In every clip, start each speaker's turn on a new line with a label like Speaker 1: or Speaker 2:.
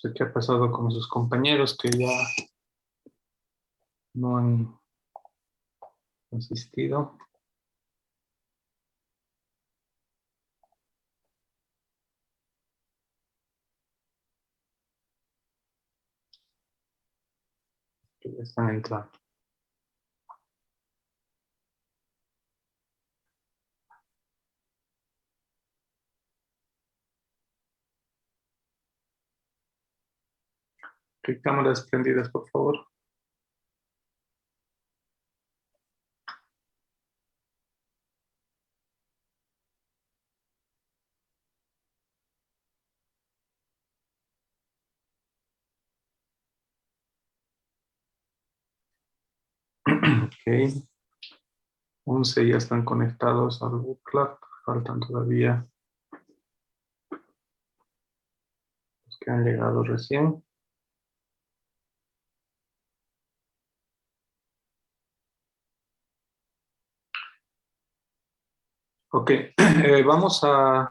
Speaker 1: sé qué ha pasado con sus compañeros que ya no han asistido. Que ya están entrando. ¿Qué cámaras prendidas, por favor? Ok. 11 ya están conectados al Book Club. Faltan todavía los que han llegado recién. Ok, vamos a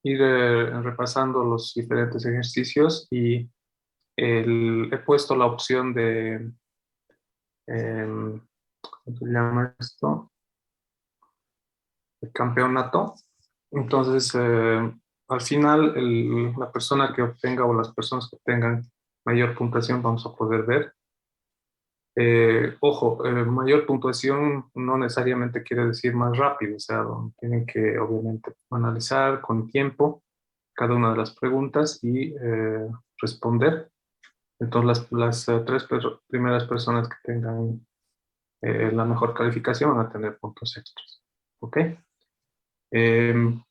Speaker 1: ir repasando los diferentes ejercicios y he puesto la opción de, ¿cómo se llama esto? El campeonato. Entonces, al final, la persona que obtenga o las personas que obtengan mayor puntuación vamos a poder ver. Ojo, mayor puntuación no necesariamente quiere decir más rápido, o sea, tienen que obviamente analizar con tiempo cada una de las preguntas y responder. Entonces, las primeras personas que tengan la mejor calificación van a tener puntos extras. ¿Ok? Em,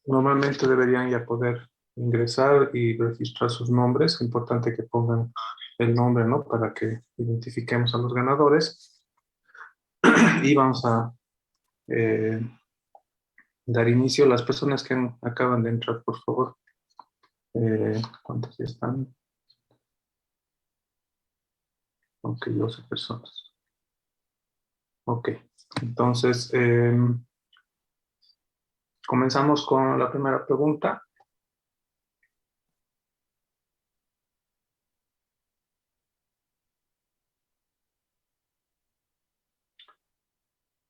Speaker 1: Normalmente deberían ya poder ingresar y registrar sus nombres. Es importante que pongan el nombre, ¿no? Para que identifiquemos a los ganadores. Y vamos a eh, dar inicio a las personas que acaban de entrar, por favor. ¿Cuántas ya están? Ok, 12 personas. Ok, entonces comenzamos con la primera pregunta.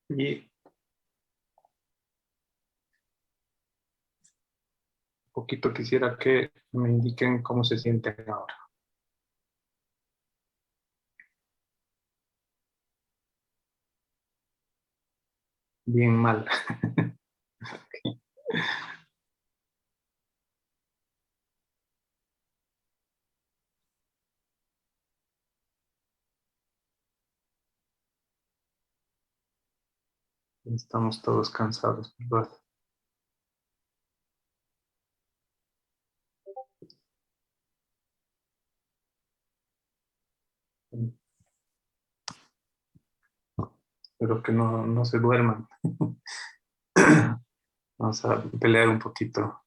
Speaker 1: Y un poquito quisiera que me indiquen cómo se sienten ahora. Bien mal. Estamos todos cansados, ¿verdad? Espero que no se duerman. Vamos a pelear un poquito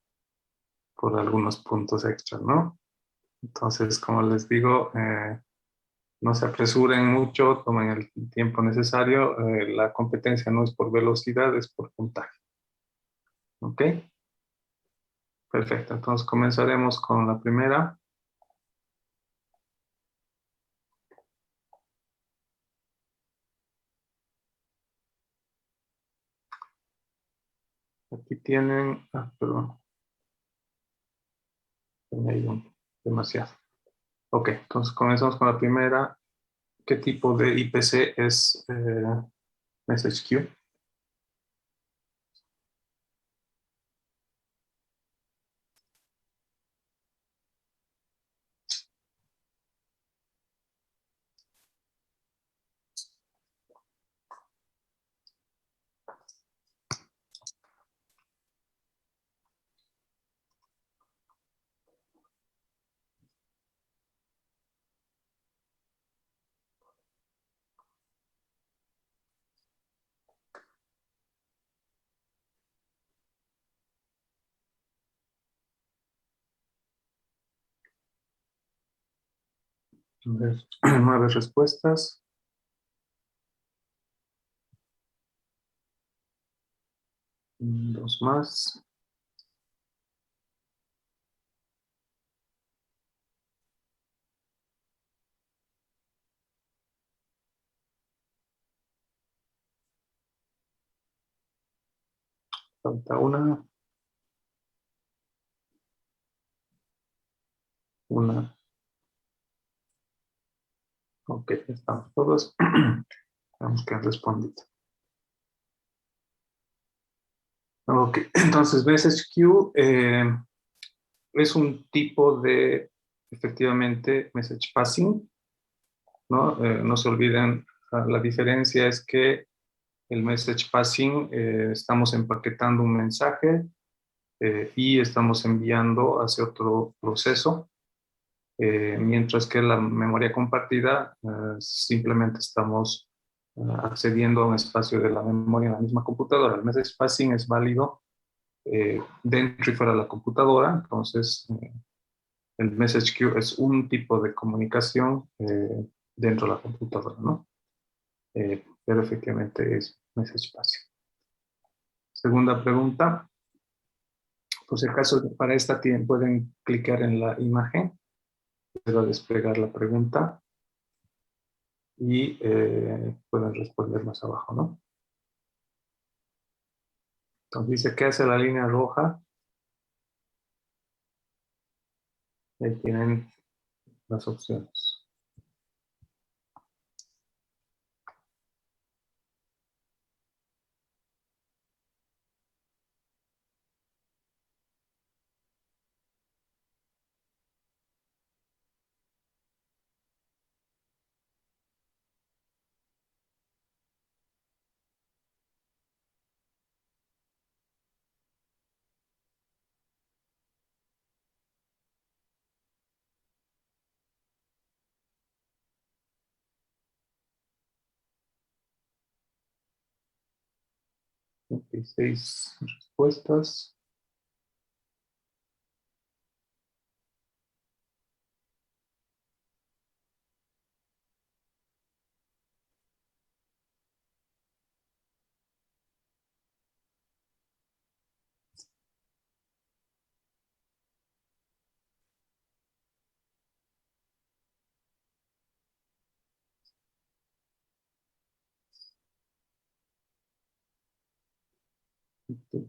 Speaker 1: por algunos puntos extra, ¿no? Entonces, como les digo, no se apresuren mucho, tomen el tiempo necesario. La competencia no es por velocidad, es por puntaje. ¿Ok? Perfecto. Entonces comenzaremos con la primera. Aquí tienen, perdón, tenía ahí demasiado. Ok, entonces comenzamos con la primera. ¿Qué tipo de IPC es Message Queue? A ver, 9 respuestas. Dos más. Falta una. Una. Ok, estamos todos. Vamos que han respondido. Ok, entonces message queue es un tipo de, efectivamente, message passing, ¿no? No se olviden, la diferencia es que el message passing, estamos empaquetando un mensaje y estamos enviando hacia otro proceso, mientras que la memoria compartida simplemente estamos accediendo a un espacio de la memoria en la misma computadora. El message passing es válido dentro y fuera de la computadora, entonces el message queue es un tipo de comunicación dentro de la computadora, ¿no? Pero efectivamente es message passing. Segunda pregunta, por si acaso para esta pueden clicar en la imagen, para desplegar la pregunta y pueden responder más abajo, ¿no? Entonces dice, ¿qué hace la línea roja? Ahí tienen las opciones. Ok, 6 respuestas.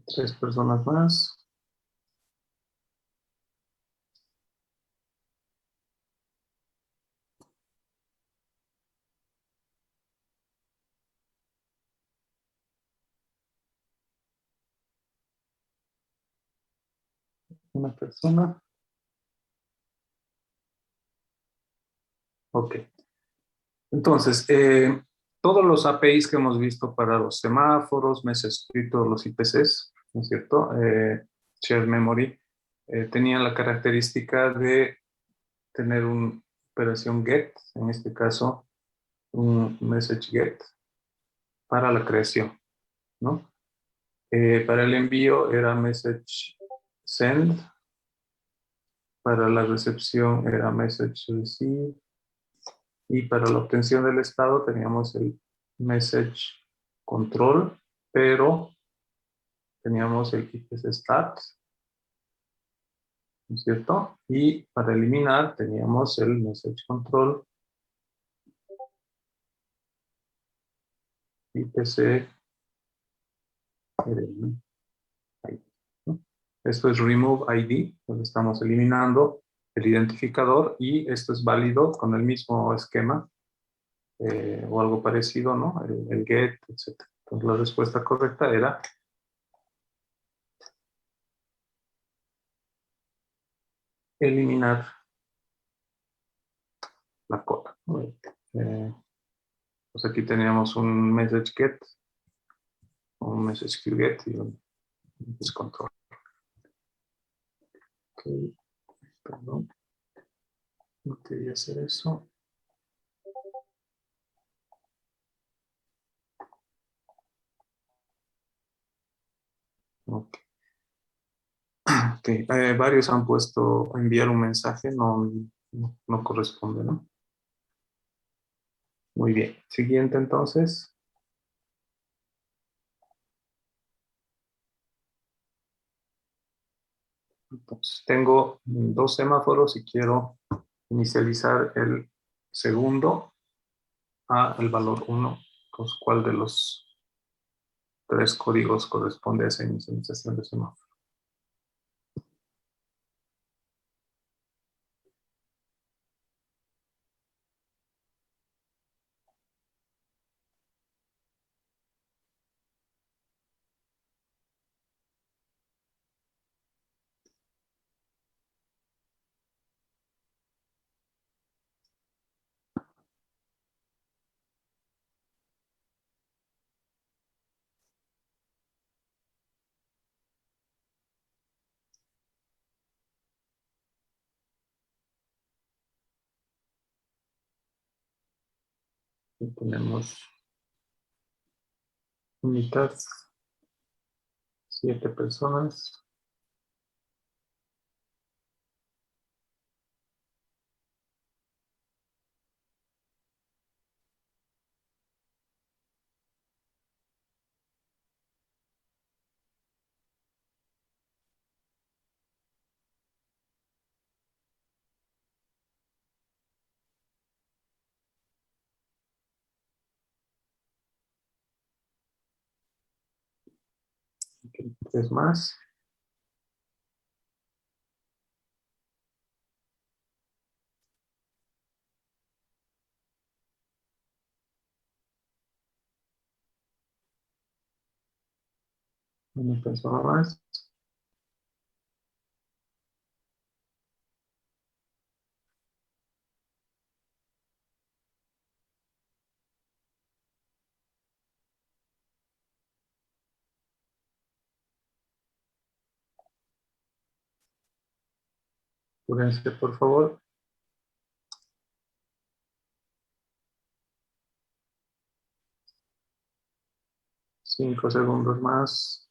Speaker 1: Tres personas más. Una persona. Ok. Entonces, todos los APIs que hemos visto para los semáforos, meses escritos, los IPCs, ¿no es cierto? Shared Memory, tenían la característica de tener una operación GET, en este caso, un message GET para la creación, ¿no? Para el envío era message send, para la recepción era message receive, y para la obtención del estado teníamos el message control, pero teníamos el IPC stat, ¿no es cierto? Y para eliminar teníamos el message control IPC, ¿no? Esto es remove ID, donde estamos eliminando el identificador, y esto es válido con el mismo esquema o algo parecido, ¿no? El get, etc. Entonces la respuesta correcta era eliminar la cola, ¿no? Pues aquí teníamos un message get, un message queue get y un message control. Ok, perdón, no quería hacer eso. Ok, okay. Varios han puesto enviar un mensaje, no corresponde, ¿no? Muy bien. Siguiente entonces. Entonces, tengo dos semáforos y quiero inicializar el segundo a el valor 1. Pues, ¿cuál de los 3 códigos corresponde a esa inicialización de semáforo. Y tenemos mitad, 7 personas. Aquí 3 más. Una persona más. Apúrense, por favor. 5 segundos más.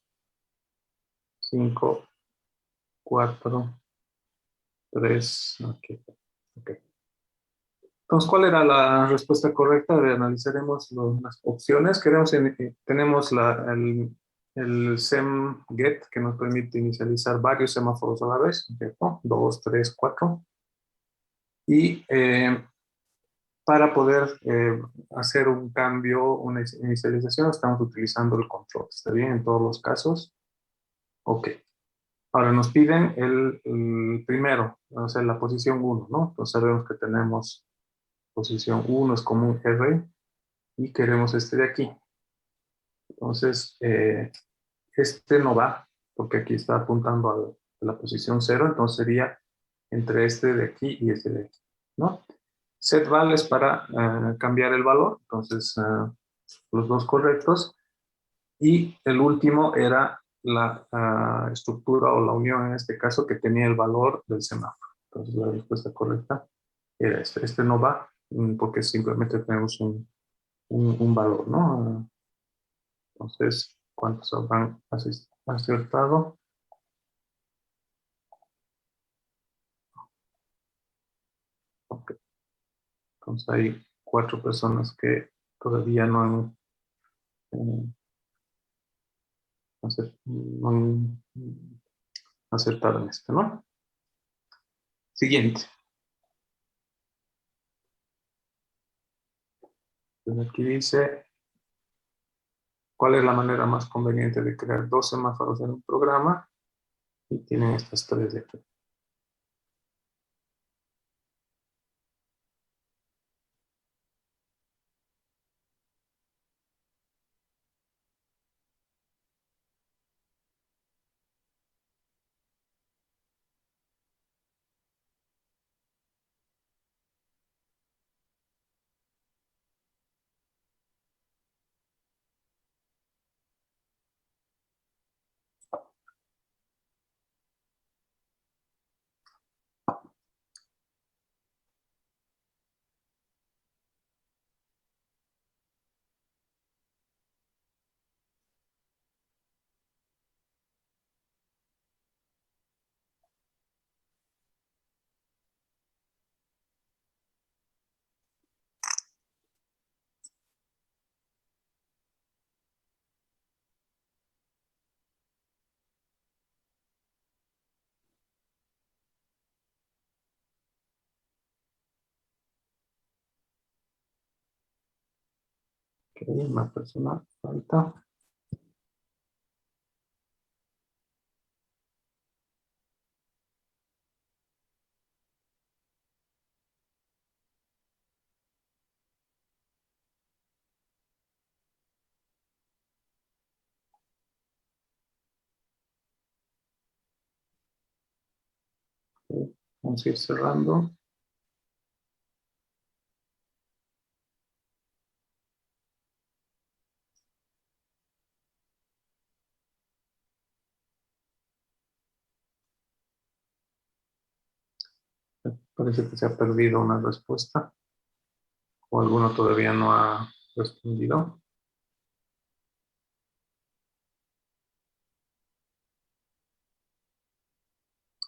Speaker 1: 5, 4, 3. Ok. Ok. Entonces, ¿cuál era la respuesta correcta? Analizaremos las opciones. Tenemos el SEM-GET que nos permite inicializar varios semáforos a la vez, ¿cierto? 2, 3, 4. Y para poder hacer un cambio, una inicialización, estamos utilizando el control. ¿Está bien en todos los casos? Ok. Ahora nos piden el primero, o sea, la posición 1, ¿no? Entonces sabemos que tenemos posición 1 es como un array y queremos este de aquí. Entonces, este no va, porque aquí está apuntando a la posición 0, entonces sería entre este de aquí y este de aquí, ¿no? Setval es para cambiar el valor, entonces los dos correctos. Y el último era la estructura o la unión en este caso que tenía el valor del semáforo. Entonces la respuesta correcta era este. Este no va porque simplemente tenemos un valor, ¿no? Entonces, ¿cuántos habrán acertado? Ok. Entonces hay 4 personas que todavía no han, eh, no han acertado en esto, ¿no? Siguiente. Entonces aquí dice, ¿cuál es la manera más conveniente de crear 2 semáforos en un programa? Y tienen estas 3 de aquí. Ok, una persona falta. Vamos a ir cerrando. Parece que se ha perdido una respuesta o alguno todavía no ha respondido.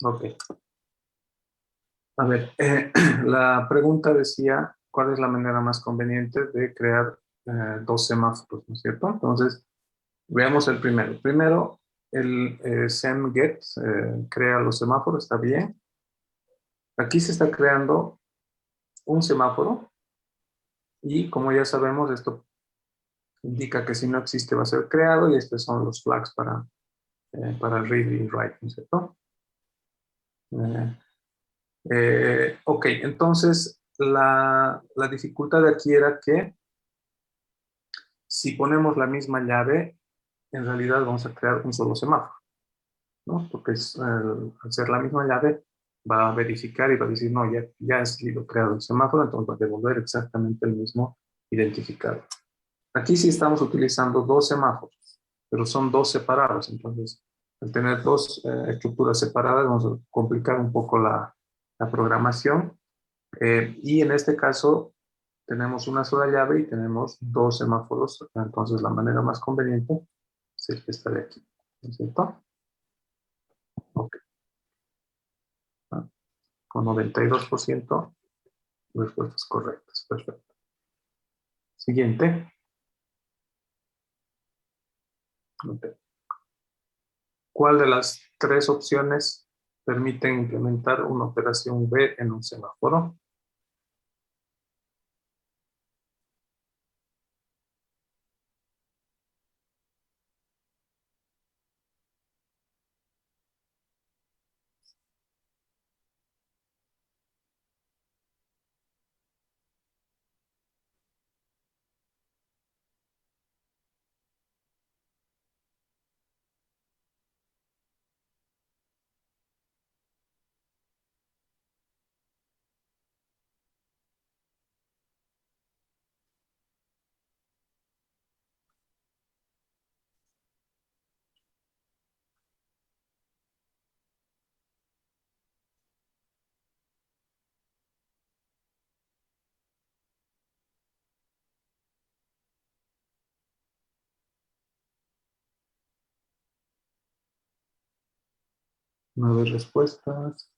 Speaker 1: Ok. A ver, la pregunta decía, ¿cuál es la manera más conveniente de crear dos semáforos, ¿no es cierto? Entonces, veamos el primero. Primero, el semget crea los semáforos, está bien. Aquí se está creando un semáforo y como ya sabemos, esto indica que si no existe va a ser creado y estos son los flags para read y write, ¿no es cierto? Ok, entonces la dificultad de aquí era que si ponemos la misma llave, en realidad vamos a crear un solo semáforo, ¿no? Porque al ser la misma llave, va a verificar y va a decir, no, ya ha sido creado el semáforo, entonces va a devolver exactamente el mismo identificador. Aquí sí estamos utilizando dos semáforos, pero son dos separados, entonces al tener dos estructuras separadas vamos a complicar un poco la programación y en este caso tenemos una sola llave y tenemos dos semáforos, entonces la manera más conveniente es esta de aquí, ¿no es cierto? Ok. Con 92% respuestas correctas. Perfecto. Siguiente. Ok. ¿Cuál de las tres opciones permiten implementar una operación B en un semáforo? Nueve respuestas.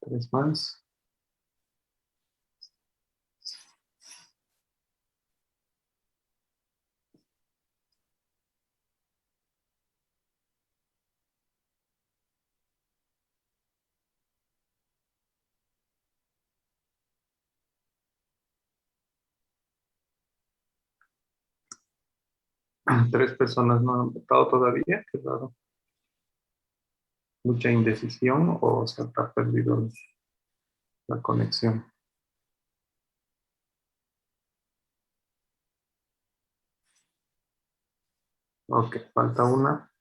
Speaker 1: Tres más. Tres personas no han votado todavía. Qué raro. Mucha indecisión o se ha perdido la conexión. Ok, falta una.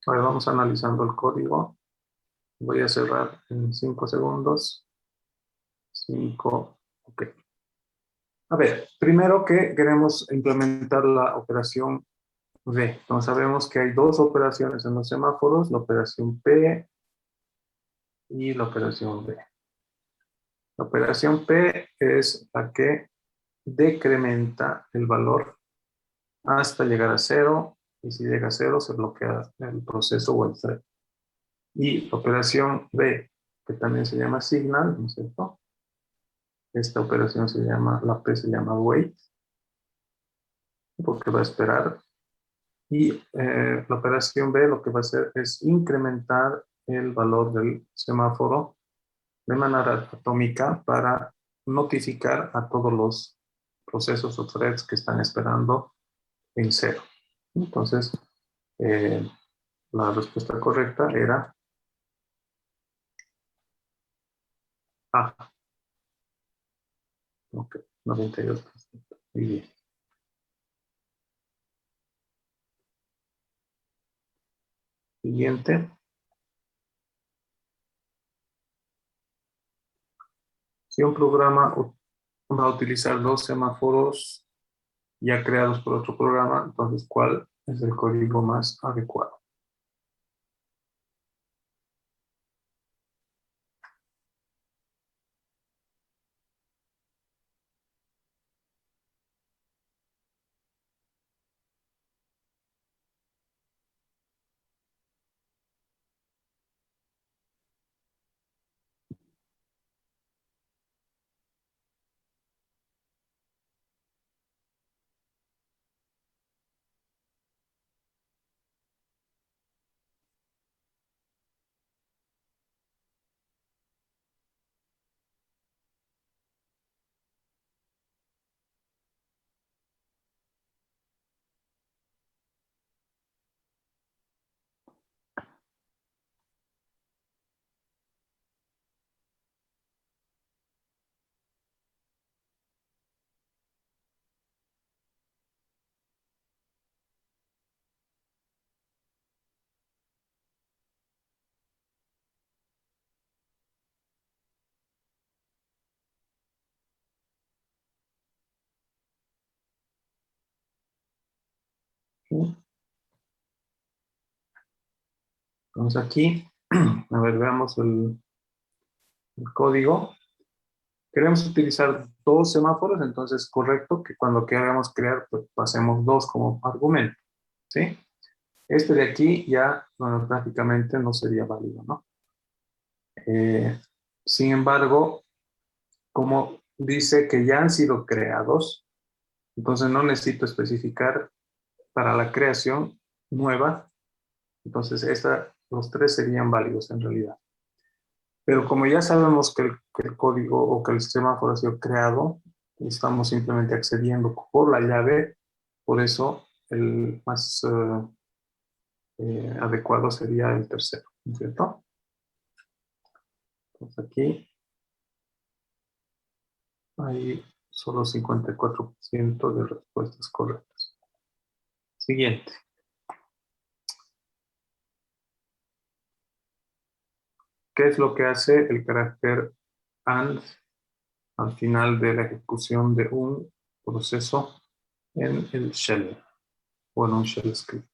Speaker 1: A ver, vamos analizando el código. Voy a cerrar en 5 segundos. 5. Ok. A ver, primero que queremos implementar la operación B. Entonces sabemos que hay dos operaciones en los semáforos, la operación P y la operación B. La operación P es la que decrementa el valor hasta llegar a cero, y si llega a cero se bloquea el proceso o el thread. Y la operación B, que también se llama signal, ¿no es cierto? Esta operación se llama, la P se llama wait, porque va a esperar. Y la operación B lo que va a hacer es incrementar el valor del semáforo de manera atómica para notificar a todos los procesos o threads que están esperando en cero. Entonces, eh, la respuesta correcta era A. Ok, 92%. Muy bien. Siguiente. Si un programa va a utilizar dos semáforos ya creados por otro programa, entonces, ¿cuál es el código más adecuado? ¿Sí? Entonces aquí, a ver, veamos el código. Queremos utilizar dos semáforos, entonces es correcto que cuando queramos crear, pues pasemos dos como argumento, ¿sí? Este de aquí ya, bueno, prácticamente no sería válido, ¿no? Eh, Sin embargo, como dice que ya han sido creados, entonces no necesito especificar para la creación nueva, entonces los tres serían válidos en realidad. Pero como ya sabemos que el código o que el semáforo ha sido creado, estamos simplemente accediendo por la llave, por eso el más adecuado sería el tercero, ¿no es cierto? Entonces aquí hay solo 54% de respuestas correctas. Siguiente. ¿Qué es lo que hace el carácter AND al final de la ejecución de un proceso en el shell o en un shell script?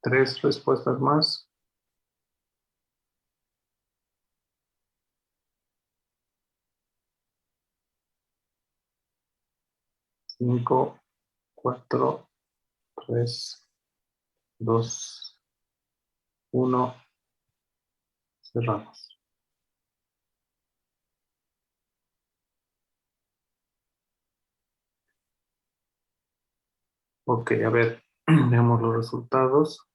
Speaker 1: Tres respuestas más. 5, 4, 3, 2, 1. Cerramos. Ok, a ver, veamos los resultados.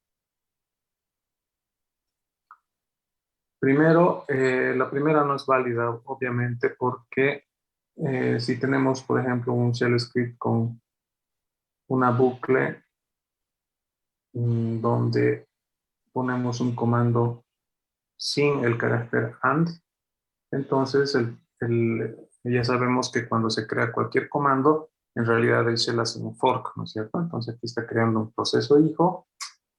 Speaker 1: Primero, la primera no es válida, obviamente, porque si tenemos, por ejemplo, un shell script con una bucle donde ponemos un comando sin el carácter AND, entonces ya sabemos que cuando se crea cualquier comando, en realidad el shell hace un fork, ¿no es cierto? Entonces aquí está creando un proceso hijo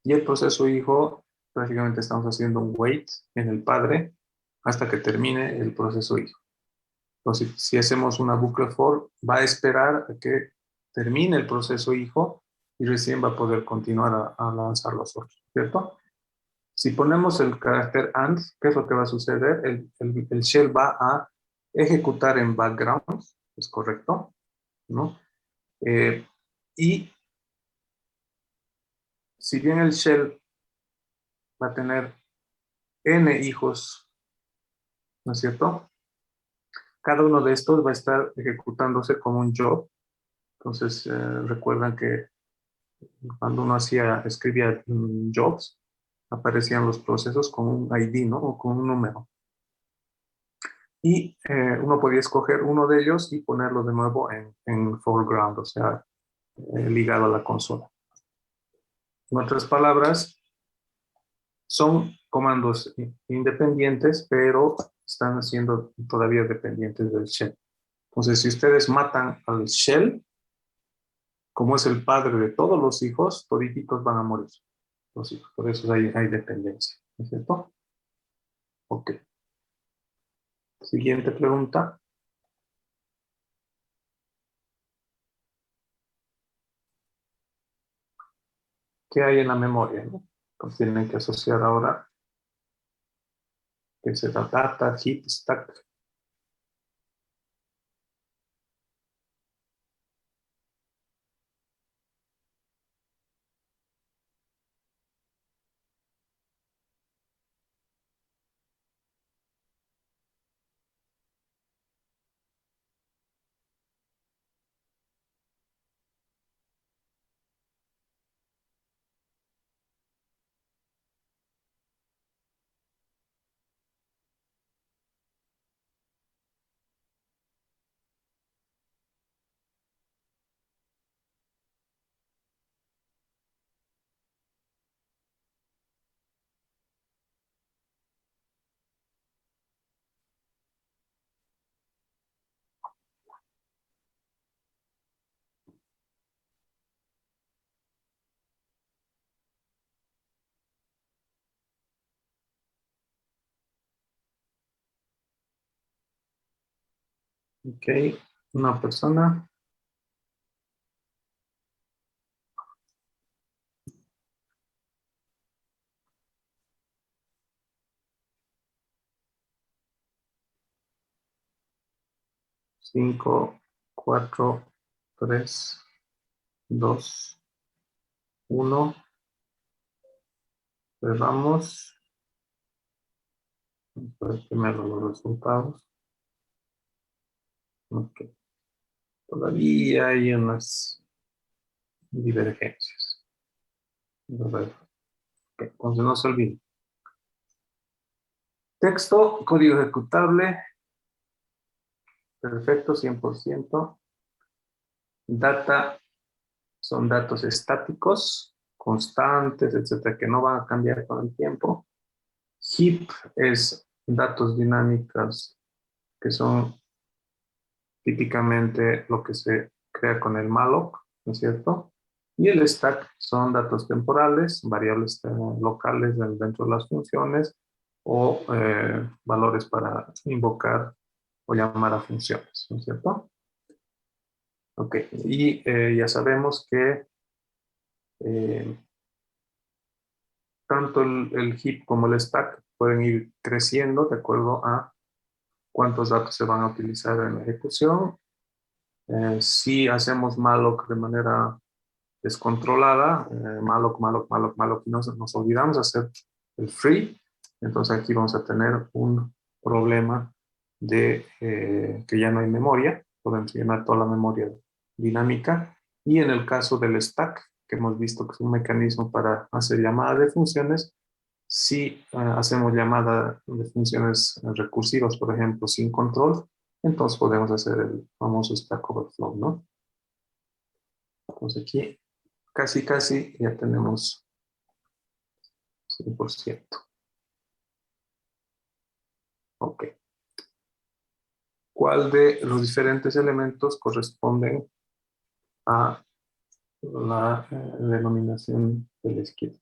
Speaker 1: y el proceso hijo prácticamente estamos haciendo un wait en el padre hasta que termine el proceso hijo. Entonces, si hacemos una bucle for, va a esperar a que termine el proceso hijo y recién va a poder continuar a lanzar los otros, ¿cierto? Si ponemos el carácter AND, ¿qué es lo que va a suceder? El shell va a ejecutar en background, es correcto, ¿no? Eh, y si bien el shell va a tener n hijos, ¿no es cierto? Cada uno de estos va a estar ejecutándose como un job. Entonces, recuerdan que cuando uno escribía jobs, aparecían los procesos con un ID, ¿no? O con un número. Y uno podía escoger uno de ellos y ponerlo de nuevo en foreground, o sea, ligado a la consola. En otras palabras, son comandos independientes, pero están siendo todavía dependientes del shell. Entonces, si ustedes matan al shell, como es el padre de todos los hijos, toditos van a morir los hijos. Por eso hay dependencia, ¿no es cierto? Ok. Siguiente pregunta. ¿Qué hay en la memoria? ¿No? Entonces tienen que asociar ahora que será data, heap, stack. Ok, una persona. 5, 4, 3, 2, 1. Cerramos. Vamos a ver primero los resultados. Ok. Todavía hay unas divergencias. A ver. Ok, entonces no se olviden. Texto, código ejecutable, perfecto, 100%. Data son datos estáticos, constantes, etcétera, que no van a cambiar con el tiempo. Heap es datos dinámicos que son típicamente lo que se crea con el malloc, ¿no es cierto? Y el stack son datos temporales, variables locales dentro de las funciones o valores para invocar o llamar a funciones, ¿no es cierto? Ok, y ya sabemos que eh, tanto el heap como el stack pueden ir creciendo de acuerdo a cuántos datos se van a utilizar en la ejecución. Si hacemos malloc de manera descontrolada, malloc, malloc, malloc, malloc, y nos olvidamos hacer el free, entonces aquí vamos a tener un problema de que ya no hay memoria, podemos llenar toda la memoria dinámica Y en el caso del stack, que hemos visto que es un mecanismo para hacer llamada de funciones, si hacemos llamada de funciones recursivas, por ejemplo, sin control, entonces podemos hacer el famoso Stack Overflow, ¿no? Entonces aquí casi ya tenemos 100%. Ok. ¿Cuál de los diferentes elementos corresponden a la denominación de la izquierda?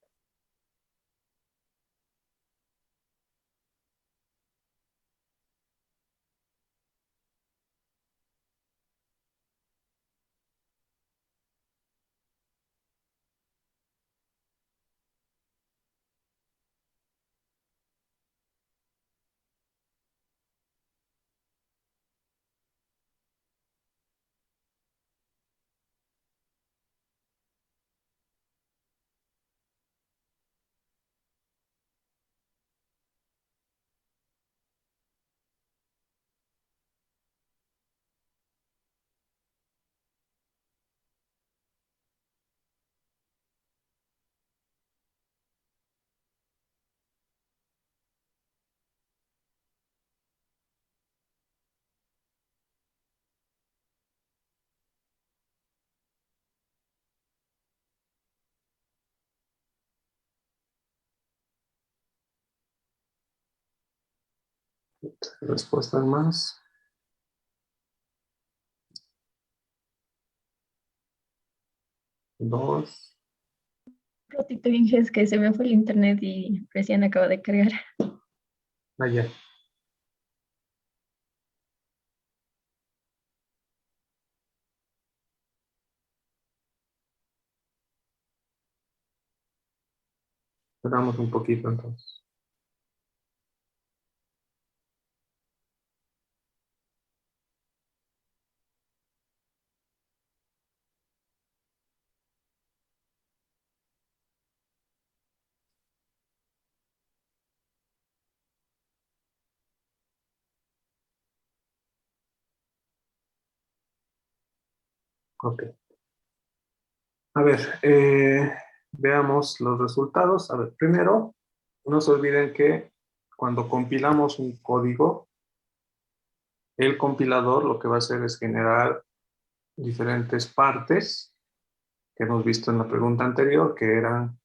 Speaker 1: Respuestas más. Dos.
Speaker 2: Ratito dije es que se me fue el internet y recién acabo de cargar.
Speaker 1: Allá. Esperamos un poquito entonces. Ok. A ver, veamos los resultados. A ver, primero, no se olviden que cuando compilamos un código, el compilador lo que va a hacer es generar diferentes partes que hemos visto en la pregunta anterior, que eran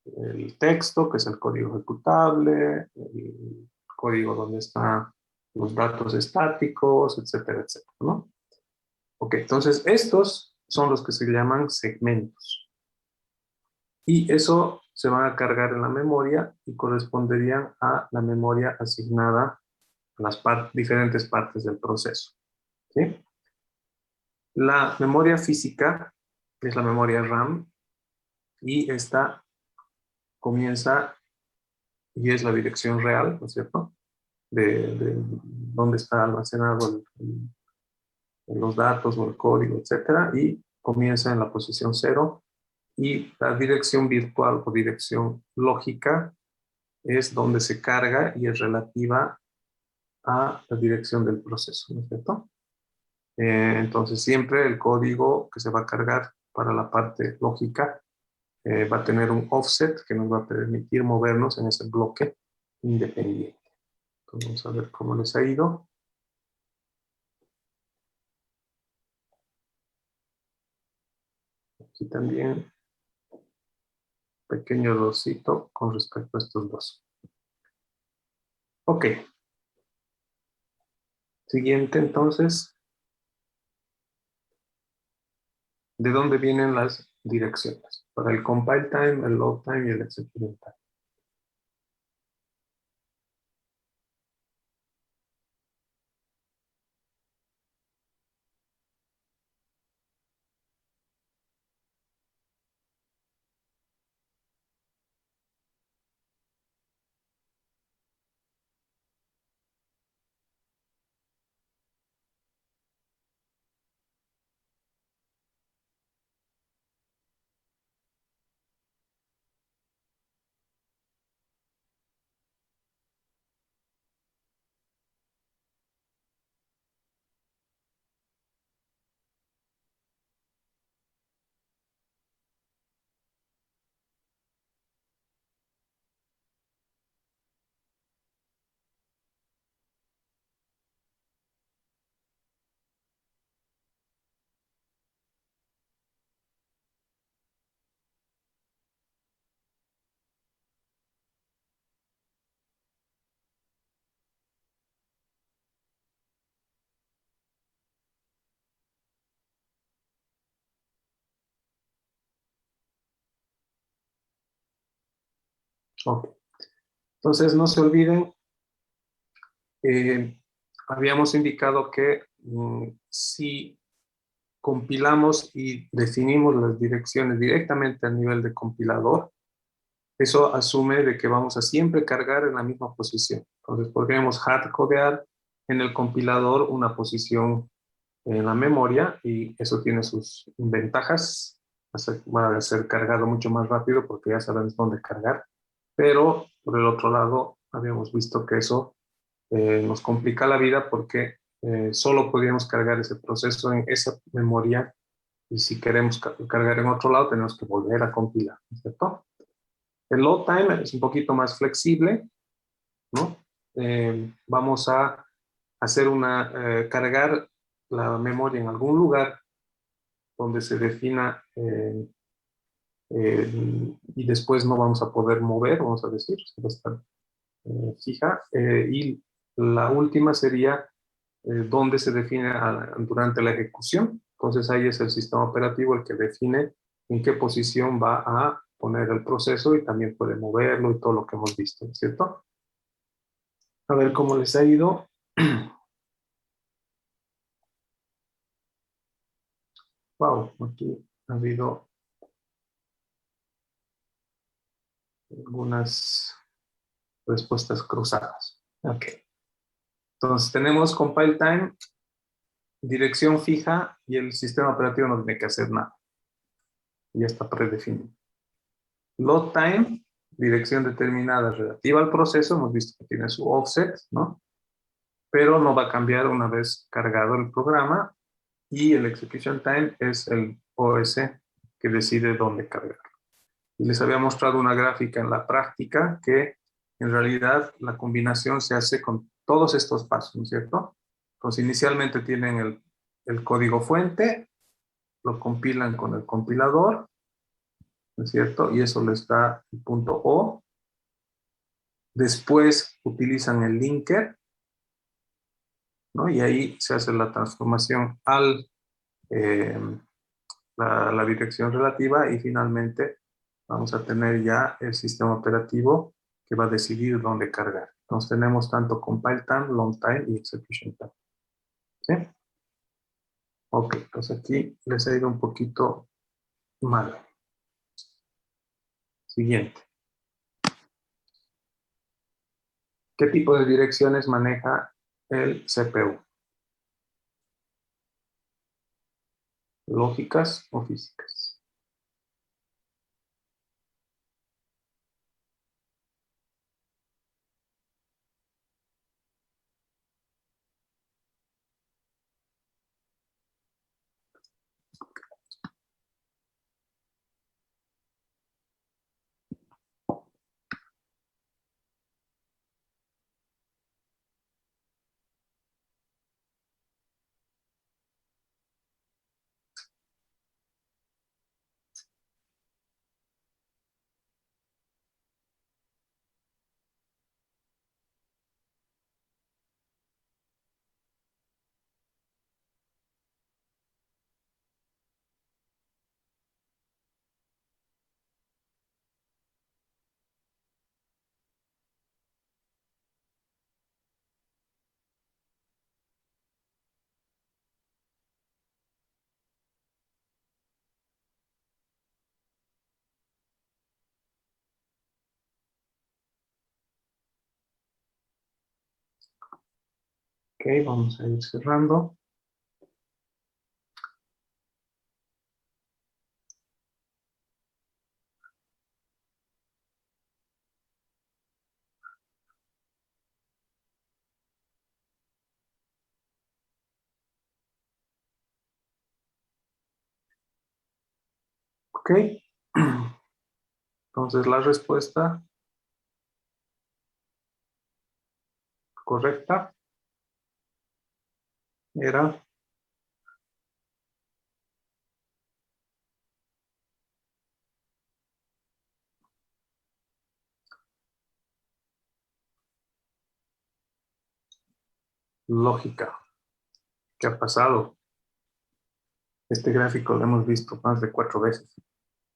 Speaker 1: el texto, que es el código ejecutable, el código donde están los datos estáticos, etcétera, etcétera, ¿no? Ok, entonces estos son los que se llaman segmentos. Y eso se van a cargar en la memoria y corresponderían a la memoria asignada a las diferentes partes del proceso. ¿Sí? La memoria física es la memoria RAM y esta comienza y es la dirección real, ¿no es cierto? De dónde está almacenado los datos o el código, etcétera, y comienza en la posición cero. Y la dirección virtual o dirección lógica es donde se carga y es relativa a la dirección del proceso, ¿no es cierto? Entonces siempre el código que se va a cargar para la parte lógica va a tener un offset que nos va a permitir movernos en ese bloque independiente. Entonces vamos a ver cómo les ha ido. Aquí también pequeño errorcito con respecto a estos dos. Ok. Siguiente entonces, ¿de dónde vienen las direcciones? Para el compile time, el load time y el execute time. Ok. Entonces, no se olviden, habíamos indicado que si compilamos y definimos las direcciones directamente a nivel de compilador, eso asume de que vamos a siempre cargar en la misma posición. Entonces, podríamos hardcodear en el compilador una posición en la memoria y eso tiene sus ventajas. Va a ser cargado mucho más rápido porque ya sabemos dónde cargar. Pero, por el otro lado, habíamos visto que eso nos complica la vida porque solo podríamos cargar ese proceso en esa memoria y si queremos cargar en otro lado tenemos que volver a compilar, ¿cierto? El load time es un poquito más flexible, ¿no? Vamos a hacer cargar la memoria en algún lugar donde se defina y después no vamos a poder mover, vamos a decir, va a estar fija. Y la última sería donde se define durante la ejecución. Entonces ahí es el sistema operativo el que define en qué posición va a poner el proceso y también puede moverlo y todo lo que hemos visto, ¿cierto? A ver cómo les ha ido. Wow, aquí ha habido algunas respuestas cruzadas. Ok. Entonces tenemos compile time, dirección fija y el sistema operativo no tiene que hacer nada. Ya está predefinido. Load time, dirección determinada relativa al proceso, hemos visto que tiene su offset, ¿no? Pero no va a cambiar una vez cargado el programa y el execution time es el OS que decide dónde cargar. Y les había mostrado una gráfica en la práctica que en realidad la combinación se hace con todos estos pasos, ¿no es cierto? Entonces inicialmente tienen el código fuente, lo compilan con el compilador, ¿no es cierto? Y eso les da el punto O. Después utilizan el linker, ¿no? Y ahí se hace la transformación eh, la dirección relativa y finalmente vamos a tener ya el sistema operativo que va a decidir dónde cargar. Entonces tenemos tanto compile time, long time y execution time. ¿Sí? Ok, entonces aquí les ha ido un poquito mal. Siguiente. ¿Qué tipo de direcciones maneja el CPU? ¿Lógicas o físicas? Ok, vamos a ir cerrando. Ok. Entonces la respuesta correcta era lógica. ¿Qué ha pasado? Este gráfico lo hemos visto más de 4 veces.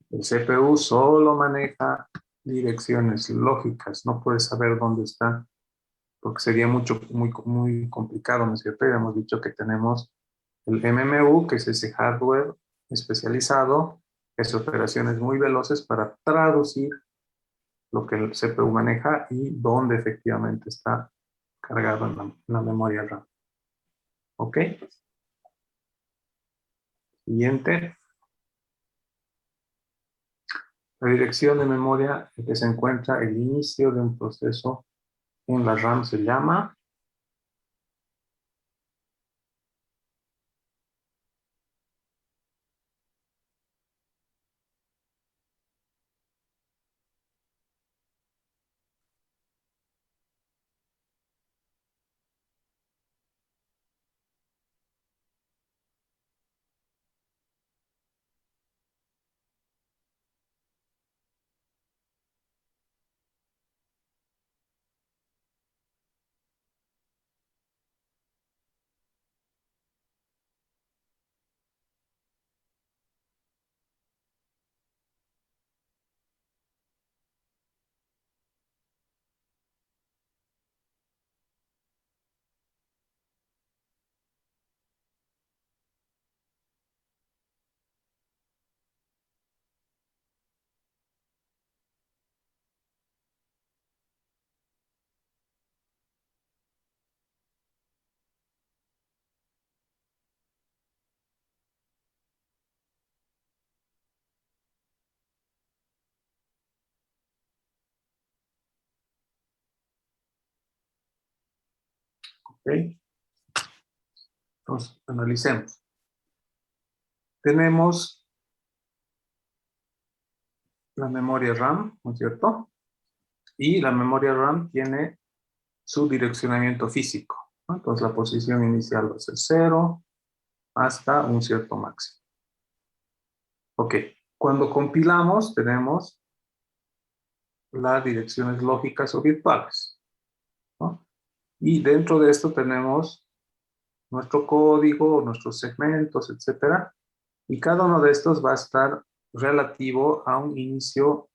Speaker 1: El CPU solo maneja direcciones lógicas. No puedes saber dónde está, porque sería muy complicado, ¿no es cierto? Ya hemos dicho que tenemos el MMU, que es ese hardware especializado, que hace operaciones muy veloces para traducir lo que el CPU maneja y dónde efectivamente está cargado en la memoria RAM. ¿Ok? Siguiente. La dirección de memoria en que se encuentra el inicio de un proceso en la RAM se llama. ¿Ok? Entonces, analicemos. Tenemos la memoria RAM, ¿no es cierto? Y la memoria RAM tiene su direccionamiento físico, ¿no? Entonces, la posición inicial va a ser 0 hasta un cierto máximo. Ok. Cuando compilamos, tenemos las direcciones lógicas o virtuales, ¿no? Y dentro de esto tenemos nuestro código, nuestros segmentos, etcétera. Y cada uno de estos va a estar relativo a un inicio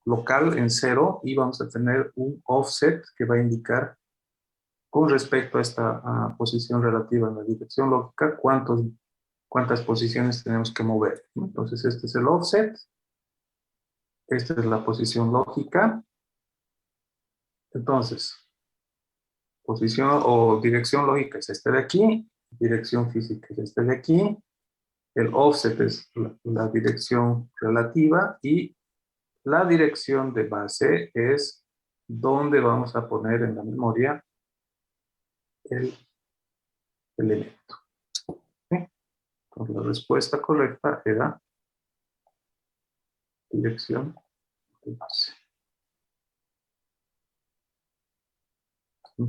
Speaker 1: local en 0 y vamos a tener un offset que va a indicar con respecto a esta posición relativa en la dirección lógica cuántas posiciones tenemos que mover, ¿no? Entonces este es el offset, esta es la posición lógica. Entonces, posición o dirección lógica es este de aquí, dirección física es este de aquí, el offset es la dirección relativa y la dirección de base es donde vamos a poner en la memoria el elemento. ¿Sí? Entonces, la respuesta correcta era dirección de base.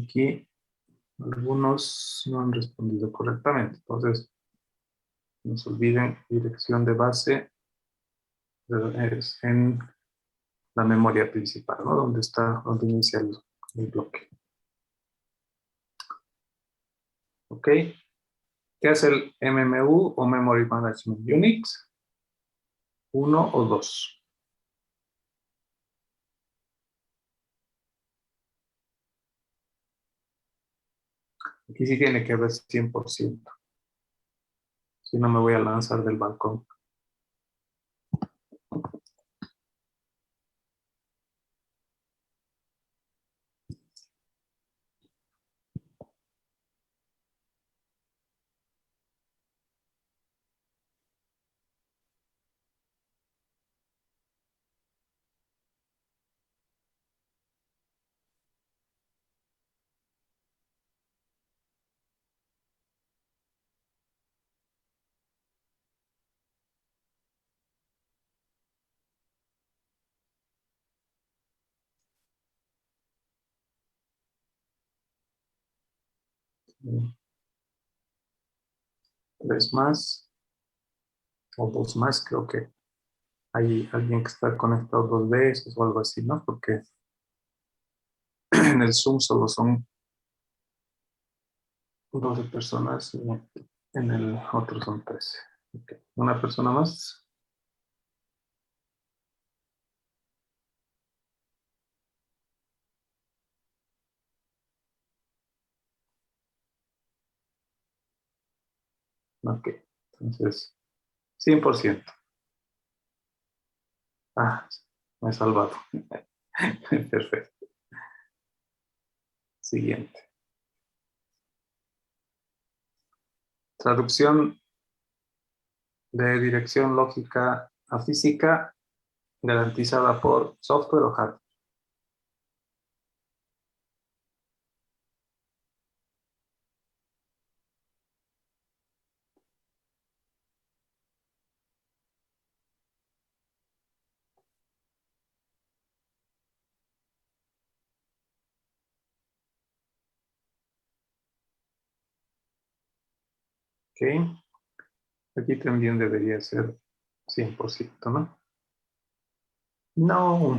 Speaker 1: Aquí algunos no han respondido correctamente. Entonces, no se olviden, dirección de base es en la memoria principal, ¿no? Donde inicia el bloque. ¿Ok? ¿Qué hace el MMU o Memory Management Unit? 1 o 2. Aquí sí tiene que haber 100%. Si no, me voy a lanzar del balcón. Tres más o dos más, creo que hay alguien que está conectado dos veces o algo así, ¿no? Porque en el Zoom solo son 12 personas y en el otro son 13. Okay. Una persona más. Ok, entonces, 100%. Ah, me he salvado. Perfecto. Siguiente. Traducción de dirección lógica a física garantizada por software o hardware. Ok. Aquí también debería ser 100%, ¿no? No,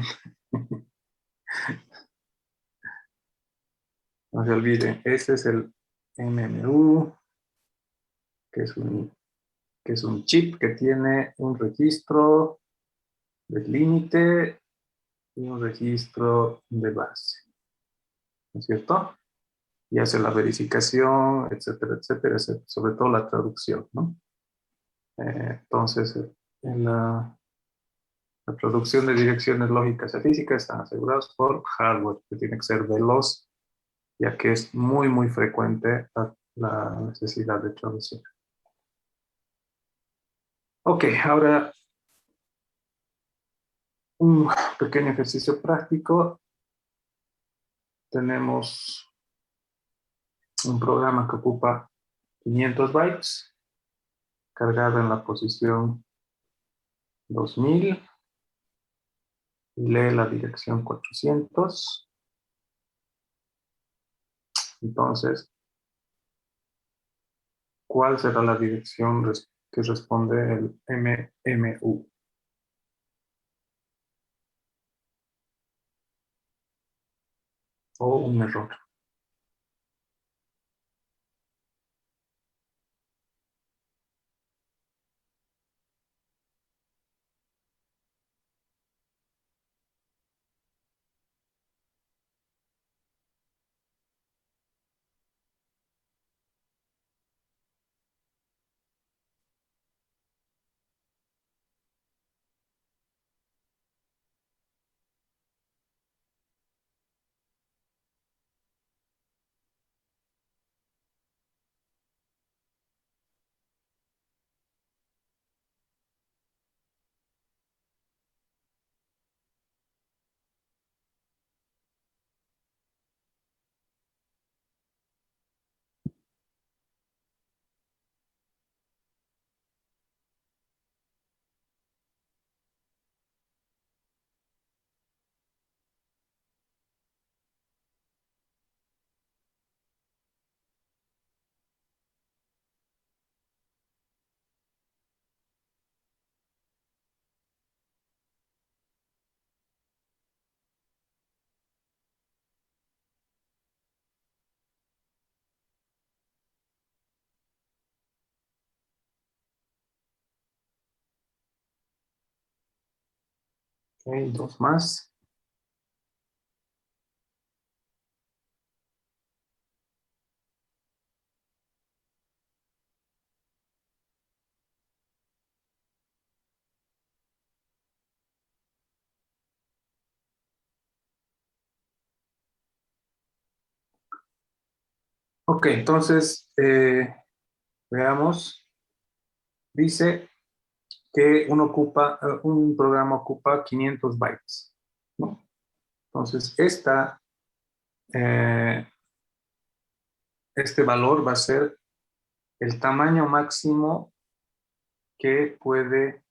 Speaker 1: no se olviden. Este es el MMU, que es un chip que tiene un registro de límite y un registro de base, ¿no es cierto? Y hace la verificación, etcétera, etcétera, etcétera, sobre todo la traducción, ¿no? Entonces, en la producción de direcciones lógicas y físicas están asegurados por hardware, que tiene que ser veloz, ya que es muy, muy frecuente la necesidad de traducir. Ok, ahora un pequeño ejercicio práctico. Tenemos un programa que ocupa 500 bytes, cargado en la posición 2000, y lee la dirección 400. Entonces, ¿cuál será la dirección que responde el MMU? O un error. Ok, dos más. Ok, entonces, veamos. Dice que un programa ocupa 500 bytes, ¿no? Entonces, eh, este valor va a ser el tamaño máximo que puede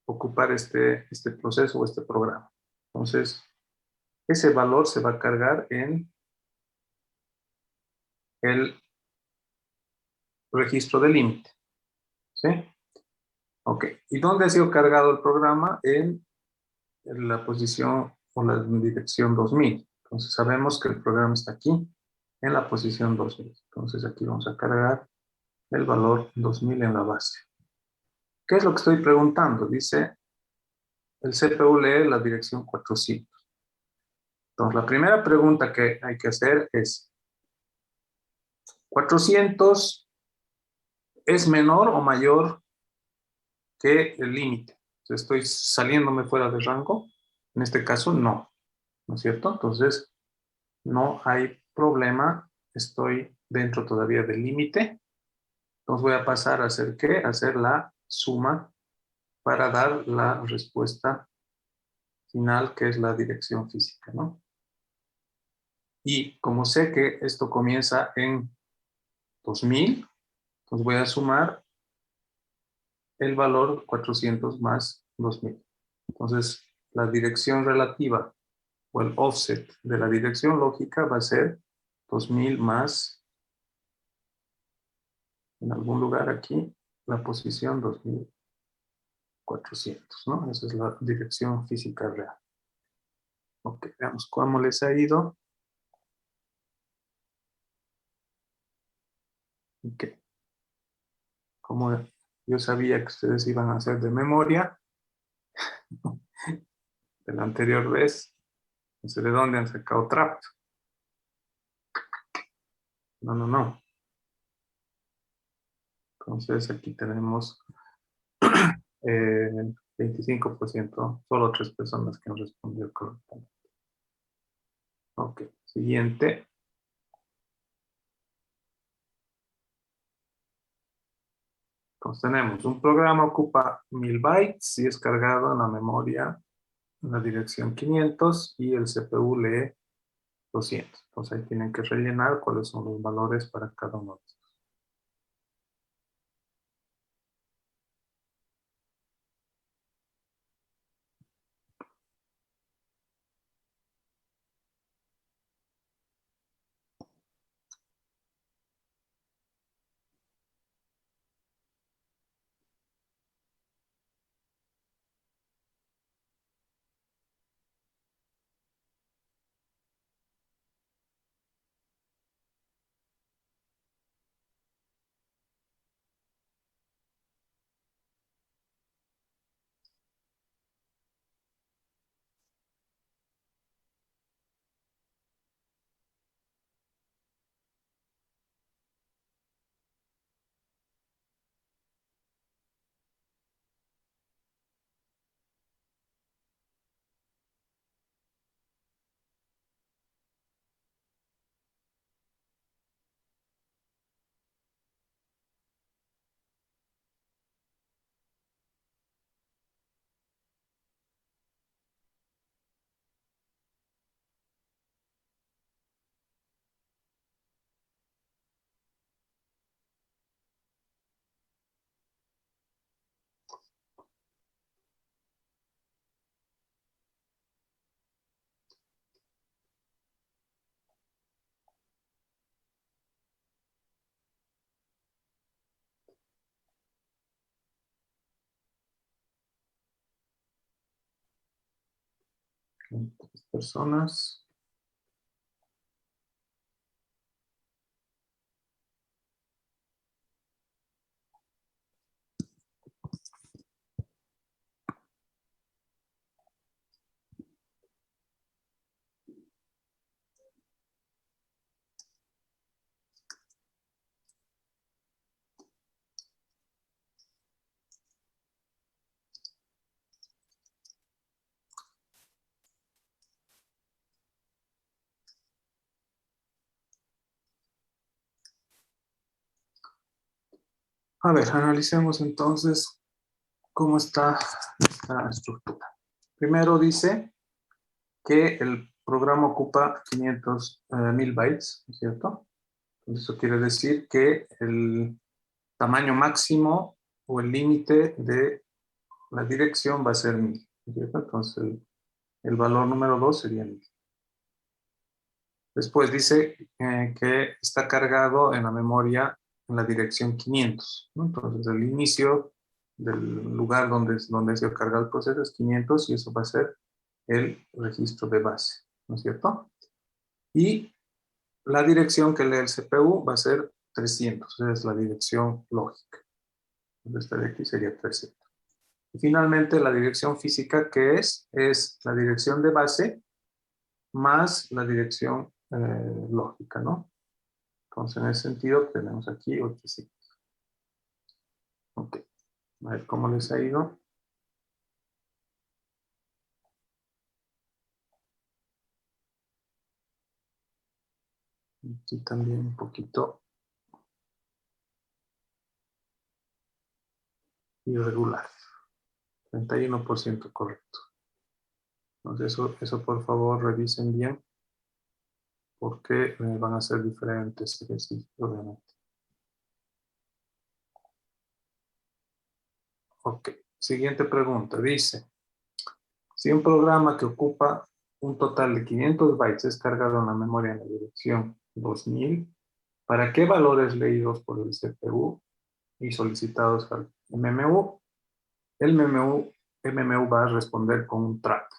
Speaker 1: ocupar este proceso o este programa. Entonces, ese valor se va a cargar en el registro de límite, ¿sí? Ok. ¿Y dónde ha sido cargado el programa? En la posición o la dirección 2000. Entonces, sabemos que el programa está aquí, en la posición 2000. Entonces, aquí vamos a cargar el valor 2000 en la base. ¿Qué es lo que estoy preguntando? Dice, el CPU lee la dirección 400. Entonces, la primera pregunta que hay que hacer es, 400 es menor o mayor que el límite. Estoy saliéndome fuera de rango. En este caso, no. ¿No es cierto? Entonces, no hay problema. Estoy dentro todavía del límite. Entonces voy a pasar a hacer ¿qué? A hacer la suma para dar la respuesta final, que es la dirección física, ¿no? Y como sé que esto comienza en 2000, pues voy a sumar el valor 400 más 2000. Entonces, la dirección relativa o el offset de la dirección lógica va a ser 2000 más, en algún lugar aquí, la posición 2400, ¿no? Esa es la dirección física real. Ok, veamos cómo les ha ido. Ok. Como yo sabía que ustedes iban a hacer de memoria, de la anterior vez, no sé de dónde han sacado trap. No, no, no. Entonces aquí tenemos 25%, solo 3 personas que han respondido correctamente. Ok, siguiente. Entonces tenemos un programa ocupa 1000 bytes y es cargado en la memoria en la dirección 500 y el CPU lee 200. Entonces ahí tienen que rellenar cuáles son los valores para cada uno de estos. Tres personas. A ver, analicemos entonces cómo está esta estructura. Primero dice que el programa ocupa 1000 bytes, ¿no es cierto? Entonces eso quiere decir que el tamaño máximo o el límite de la dirección va a ser 1000, ¿no es cierto? Entonces el valor número 2 sería 1000. Después dice que está cargado en la memoria en la dirección 500, ¿no? Entonces el inicio del lugar donde se carga el proceso es 500 y eso va a ser el registro de base, ¿no es cierto? Y la dirección que lee el CPU va a ser 300, esa es la dirección lógica. Esta de aquí sería 300. Y finalmente la dirección física, que es la dirección de base más la dirección lógica, ¿no? Entonces, en ese sentido, tenemos aquí 800. Ok, a ver cómo les ha ido. Aquí también un poquito irregular. 31% correcto. Entonces eso por favor revisen bien porque van a ser diferentes ejercicios, obviamente. Ok, siguiente pregunta. Dice, si un programa que ocupa un total de 500 bytes es cargado en la memoria en la dirección 2000, ¿para qué valores leídos por el CPU y solicitados al MMU? El MMU va a responder con un track.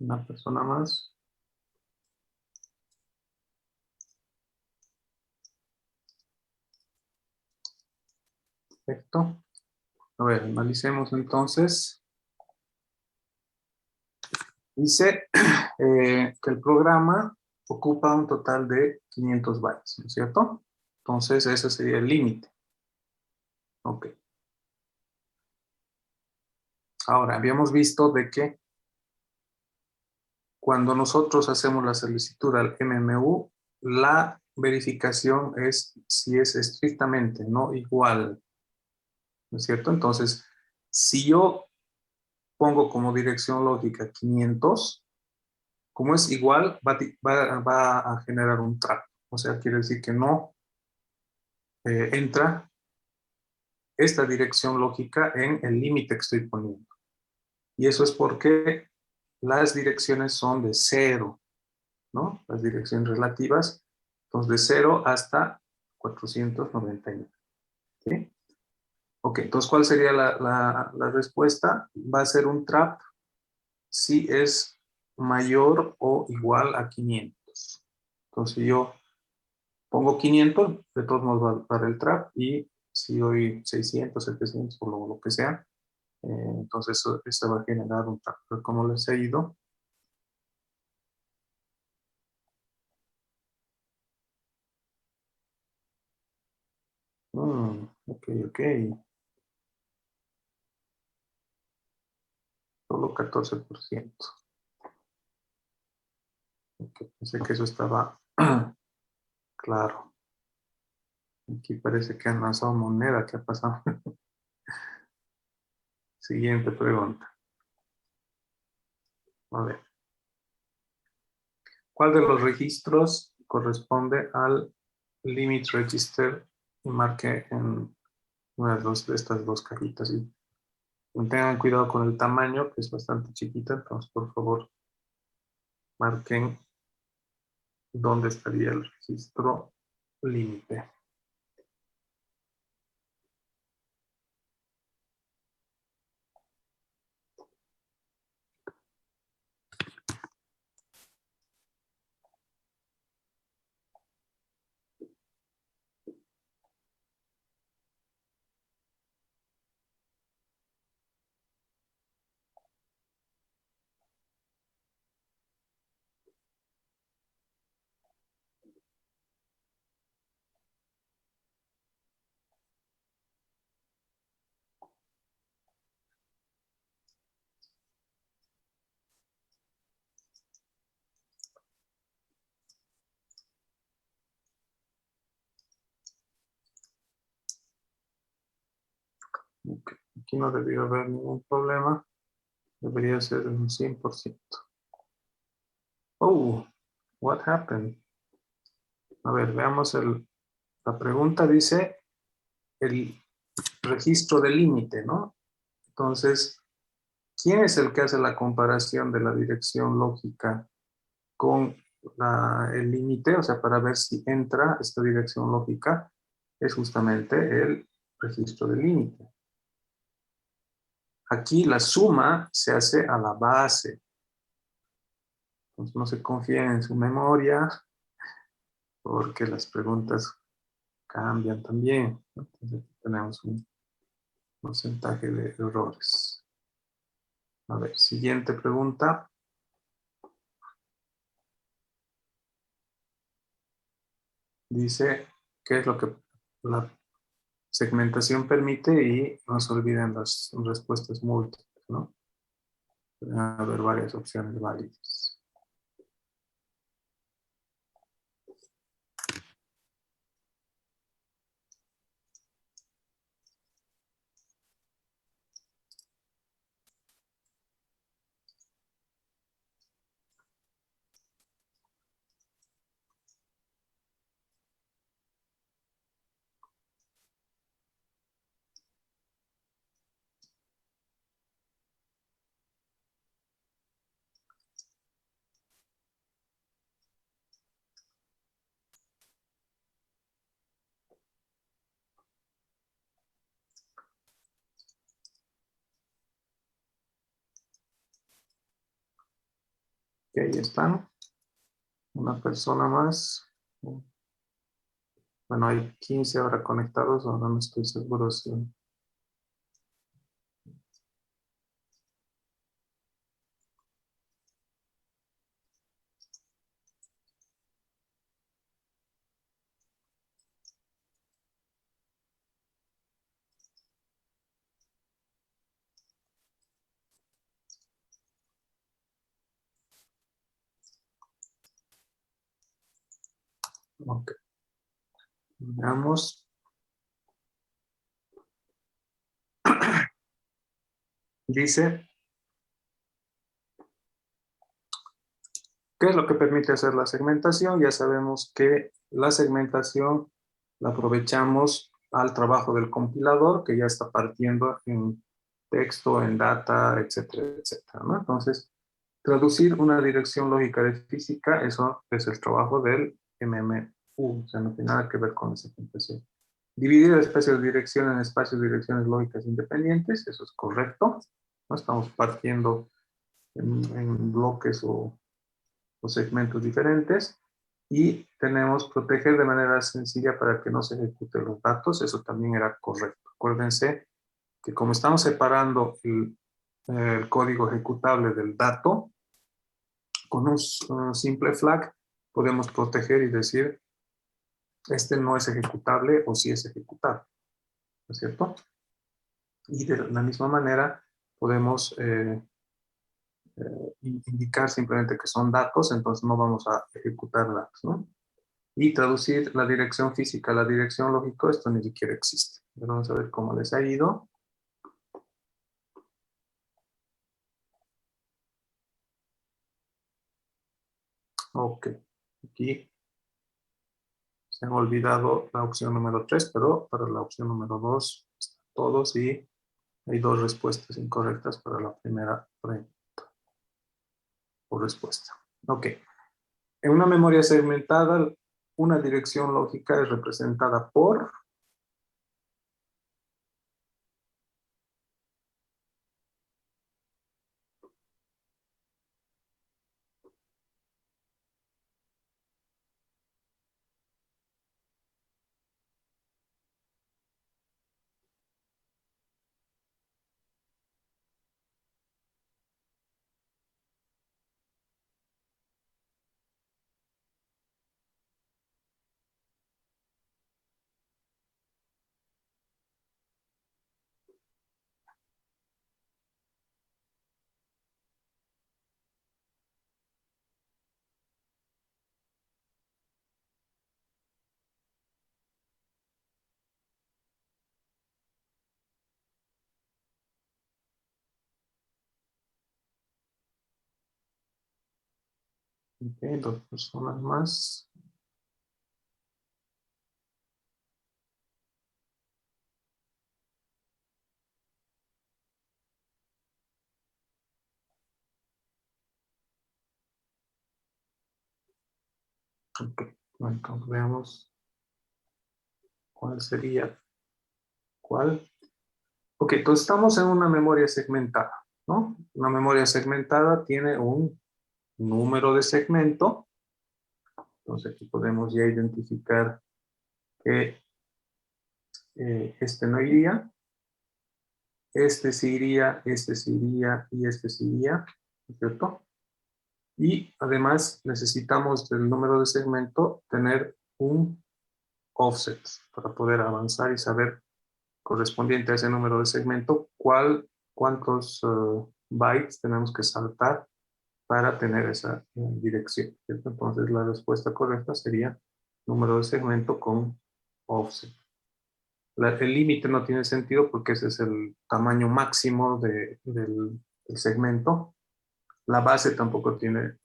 Speaker 1: Una persona más. Perfecto. A ver, analicemos entonces. Dice que el programa ocupa un total de 500 bytes, ¿no es cierto? Entonces, ese sería el límite. Ok. Ahora, habíamos visto de que cuando nosotros hacemos la solicitud al MMU, la verificación es si es estrictamente no igual, ¿no es cierto? Entonces, si yo pongo como dirección lógica 500, como es igual, va a generar un trap. O sea, quiere decir que no entra esta dirección lógica en el límite que estoy poniendo. Y eso es porque las direcciones son de 0, ¿no? Las direcciones relativas, entonces de 0 hasta 499. ¿Sí? Ok, entonces, ¿cuál sería la respuesta? Va a ser un trap si es mayor o igual a 500. Entonces, yo pongo 500, de todos modos va a dar el trap, y si doy 600, 700 o lo que sea, entonces eso va a generar un trap. Pero ¿cómo les he ido? Ok, ok. Solo 14%. Okay, pensé que eso estaba claro. Aquí parece que han lanzado moneda. ¿Qué ha pasado? Siguiente pregunta. A ver. ¿Cuál de los registros corresponde al limit register? Y marque en una de estas dos cajitas. Y Tengan cuidado con el tamaño, que es bastante chiquita, entonces por favor marquen dónde estaría el registro límite. Ok, aquí no debería haber ningún problema. Debería ser un 100%. Oh, what happened? A ver, veamos la pregunta. Dice el registro de límite, ¿no? Entonces, ¿quién es el que hace la comparación de la dirección lógica con el límite? O sea, para ver si entra esta dirección lógica, es justamente el registro de límite. Aquí la suma se hace a la base. Entonces, no se confíen en su memoria, porque las preguntas cambian también. Entonces, aquí tenemos un porcentaje de errores. A ver, siguiente pregunta. Dice, ¿qué es lo que la segmentación permite? Y no se olviden las respuestas múltiples, ¿no? Pueden haber varias opciones válidas. Ok, ahí están. Una persona más. Bueno, hay 15 ahora conectados, ahora no estoy seguro si... Ok, veamos. Dice, ¿qué es lo que permite hacer la segmentación? Ya sabemos que la segmentación la aprovechamos al trabajo del compilador, que ya está partiendo en texto, en data, etcétera, etcétera, ¿no? Entonces, traducir una dirección lógica de física, eso es el trabajo del MMU, o sea, no tiene nada que ver con la segmentación. Dividir el espacio de dirección en espacios de direcciones lógicas independientes, eso es correcto, ¿no? Estamos partiendo en bloques o segmentos diferentes. Y tenemos proteger de manera sencilla para que no se ejecuten los datos, eso también era correcto. Acuérdense que como estamos separando el código ejecutable del dato, con un simple flag podemos proteger y decir, este no es ejecutable o sí es ejecutable, ¿no es cierto? Y de la misma manera podemos indicar simplemente que son datos, entonces no vamos a ejecutar datos, ¿no? Y traducir la dirección física a la dirección lógica, esto ni siquiera existe. Vamos a ver cómo les ha ido. Ok, aquí se han olvidado la opción número 3, pero para la opción número 2 están todos y Hay dos respuestas incorrectas para la primera pregunta o respuesta. Ok. En una memoria segmentada, una dirección lógica es representada por... Ok, dos personas más. Ok, bueno, entonces veamos cuál sería. ¿Cuál? Ok, entonces estamos en una memoria segmentada, ¿no? Una memoria segmentada tiene un número de segmento. Entonces aquí podemos ya identificar que este no iría, este sí iría y este sí iría, ¿no es cierto? Y además necesitamos del número de segmento tener un offset para poder avanzar y saber correspondiente a ese número de segmento cuántos bytes tenemos que saltar para tener esa dirección, ¿cierto? Entonces la respuesta correcta sería número de segmento con offset. El límite no tiene sentido porque ese es el tamaño máximo del segmento. La base tampoco tiene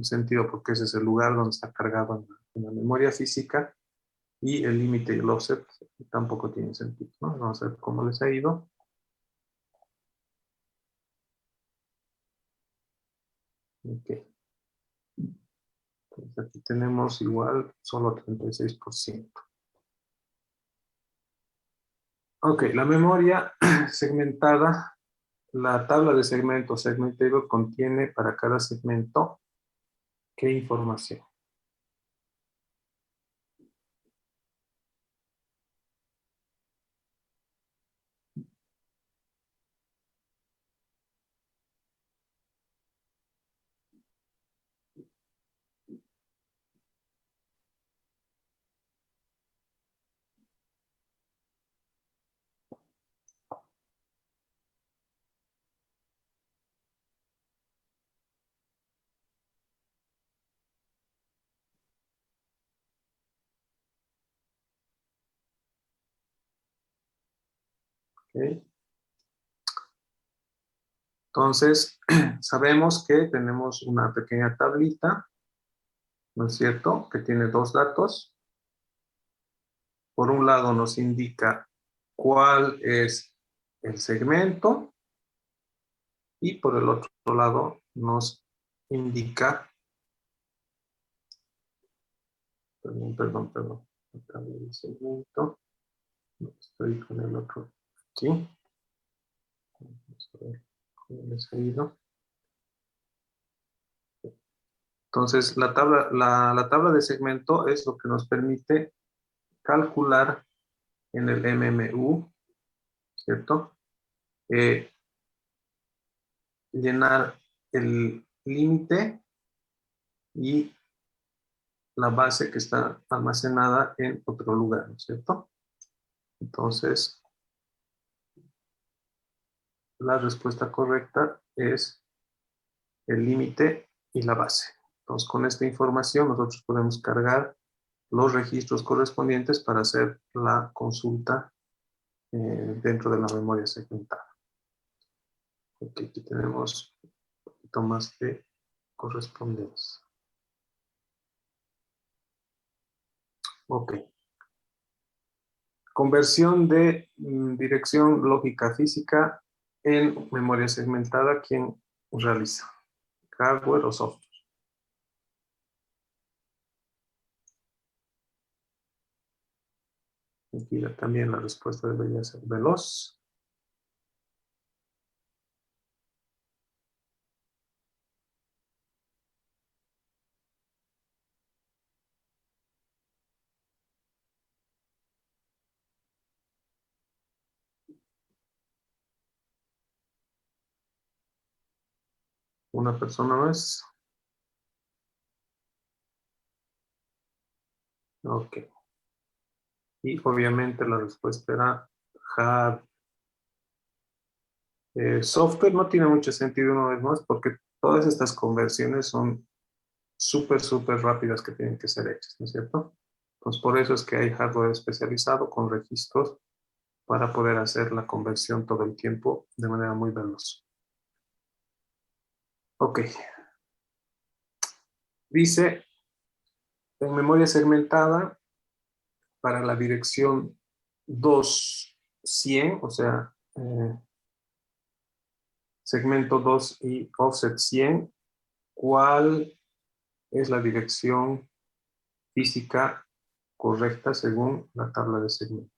Speaker 1: sentido porque ese es el lugar donde está cargado en la memoria física, y el límite y el offset tampoco tiene sentido, ¿no? Vamos a ver cómo les ha ido. Ok. Entonces aquí tenemos igual solo 36%. Ok, la memoria segmentada, la tabla de segmentos, segment table, contiene para cada segmento ¿qué información? ¿Ok? Entonces, sabemos que tenemos una pequeña tablita, ¿no es cierto?, que tiene dos datos. Por un lado nos indica cuál es el segmento y por el otro lado nos indica, perdón, acá el segmento, estoy con el otro aquí. Vamos a ver cómo les ha ido. Entonces, la tabla de segmento es lo que nos permite calcular en el MMU, ¿cierto? Llenar el límite y la base que está almacenada en otro lugar, ¿no es cierto? Entonces, la respuesta correcta es el límite y la base. Entonces, con esta información nosotros podemos cargar los registros correspondientes para hacer la consulta dentro de la memoria segmentada. Ok, aquí tenemos un poquito más de correspondencia. Ok. Conversión de dirección lógica física en memoria segmentada, ¿quién realiza? ¿Hardware o software? Aquí también la respuesta debería ser veloz. Una persona más. Ok. Y obviamente la respuesta era hard. Software no tiene mucho sentido una vez más porque todas estas conversiones son súper rápidas que tienen que ser hechas, ¿no es cierto? Pues por eso es que hay hardware especializado con registros para poder hacer la conversión todo el tiempo de manera muy veloz. Ok. Dice, en memoria segmentada, para la dirección 2.100, o sea, segmento 2 y offset 100, ¿cuál es la dirección física correcta según la tabla de segmento?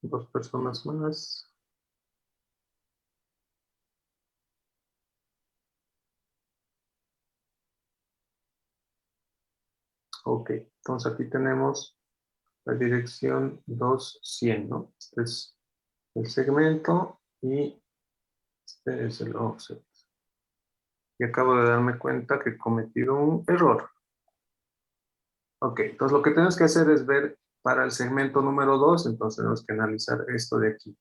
Speaker 1: Dos personas más. Ok, entonces aquí tenemos la dirección 2.100, ¿no? Este es el segmento y este es el offset. Y acabo de darme cuenta que he cometido un error. Ok, entonces lo que tenemos que hacer es ver para el segmento número 2, entonces tenemos que analizar esto de aquí.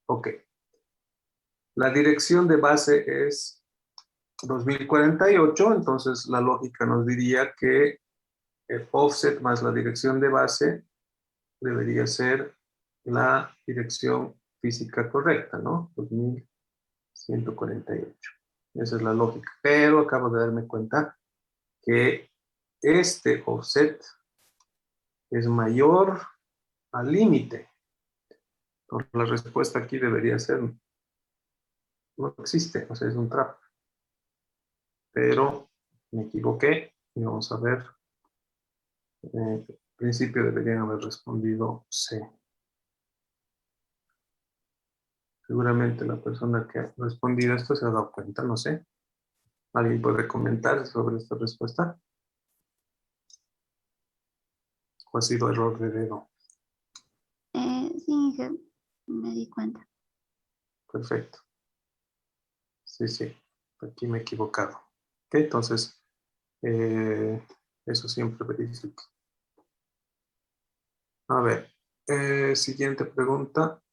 Speaker 1: Ok, la dirección de base es 2048, entonces la lógica nos diría que el offset más la dirección de base debería ser la dirección física correcta, ¿no? 2148. Esa es la lógica. Pero acabo de darme cuenta que este offset es mayor al límite. Entonces, la respuesta aquí debería ser, no existe, o sea, es un trap. Pero me equivoqué y vamos a ver. En principio deberían haber respondido C. Seguramente la persona que ha respondido esto se ha dado cuenta, no sé. ¿Alguien puede comentar sobre esta respuesta? ¿O ha sido error de dedo?
Speaker 3: Sí, me di cuenta.
Speaker 1: Perfecto. Sí. Aquí me he equivocado. Ok, entonces, eso siempre verifico. A ver, siguiente pregunta.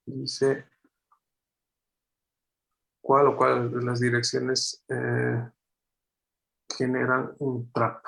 Speaker 1: Dice, ¿cuál de las direcciones generan un trap?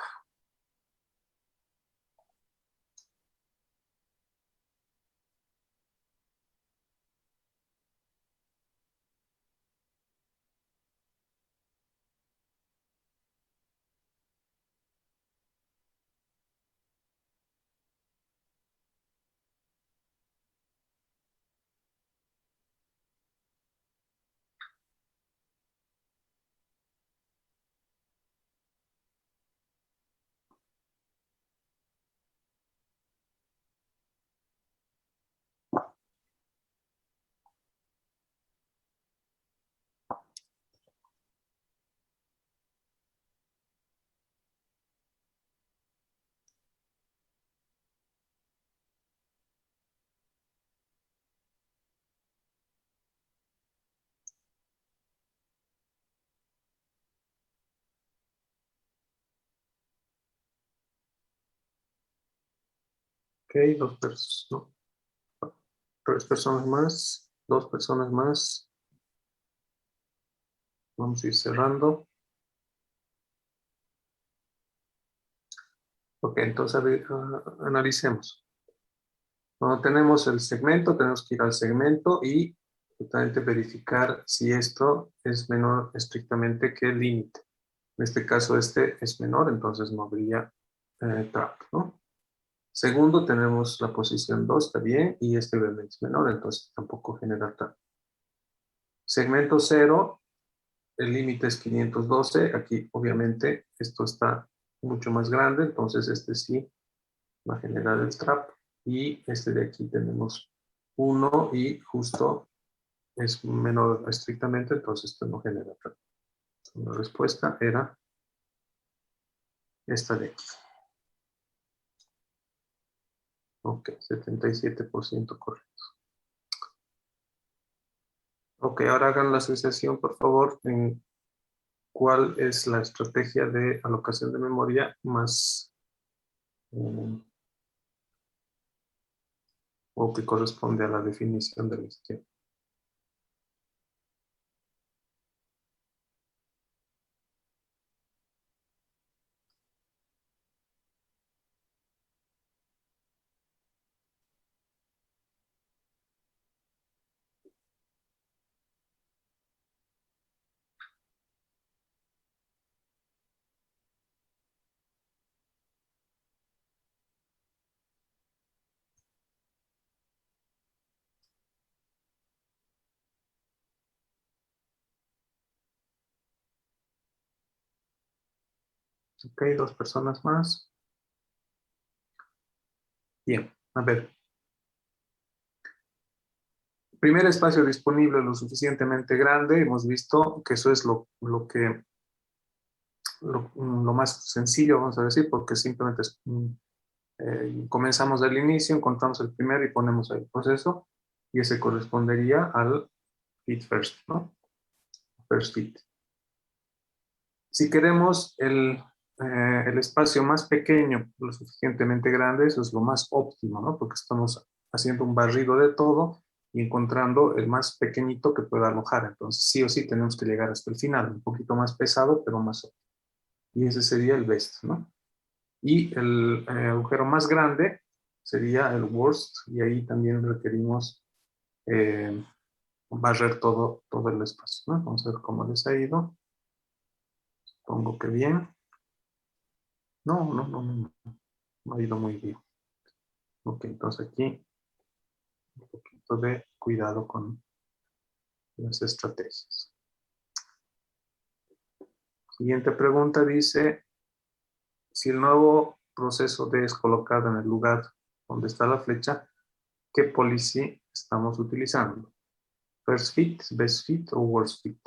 Speaker 1: Ok, dos personas, no, tres personas más, dos personas más. Vamos a ir cerrando. Ok, entonces analicemos. Cuando tenemos el segmento, tenemos que ir al segmento y justamente verificar si esto es menor estrictamente que el límite. En este caso, este es menor, entonces no habría trap, ¿no? Segundo, tenemos la posición 2, está bien, y este obviamente es menor, entonces tampoco genera trap. Segmento 0, el límite es 512, aquí obviamente esto está mucho más grande, entonces este sí va a generar el trap. Y este de aquí tenemos 1 y justo es menor estrictamente, entonces esto no genera trap. La respuesta era esta de aquí. Ok, 77% correcto. Ok, ahora hagan la asociación, por favor, en cuál es la estrategia de alocación de memoria más o que corresponde a la definición del esquema. Ok, dos personas más. Bien, a ver. Primer espacio disponible lo suficientemente grande. Hemos visto que eso es lo más sencillo, vamos a decir, porque simplemente comenzamos del inicio, encontramos el primero y ponemos ahí el proceso, y ese correspondería al fit first, ¿no? First fit. Si queremos el espacio más pequeño, lo suficientemente grande, eso es lo más óptimo, ¿no? Porque estamos haciendo un barrido de todo y encontrando el más pequeñito que pueda alojar. Entonces, sí o sí tenemos que llegar hasta el final, un poquito más pesado, pero más óptimo. Y ese sería el best, ¿no? Y el agujero más grande sería el worst, y ahí también requerimos eh, barrer todo el espacio, ¿no? Vamos a ver cómo les ha ido. Supongo que bien. No. No ha ido muy bien. Ok, entonces aquí un poquito de cuidado con las estrategias. Siguiente pregunta dice, si el nuevo proceso D es colocado en el lugar donde está la flecha, ¿qué policy estamos utilizando? First fit, best fit o worst fit.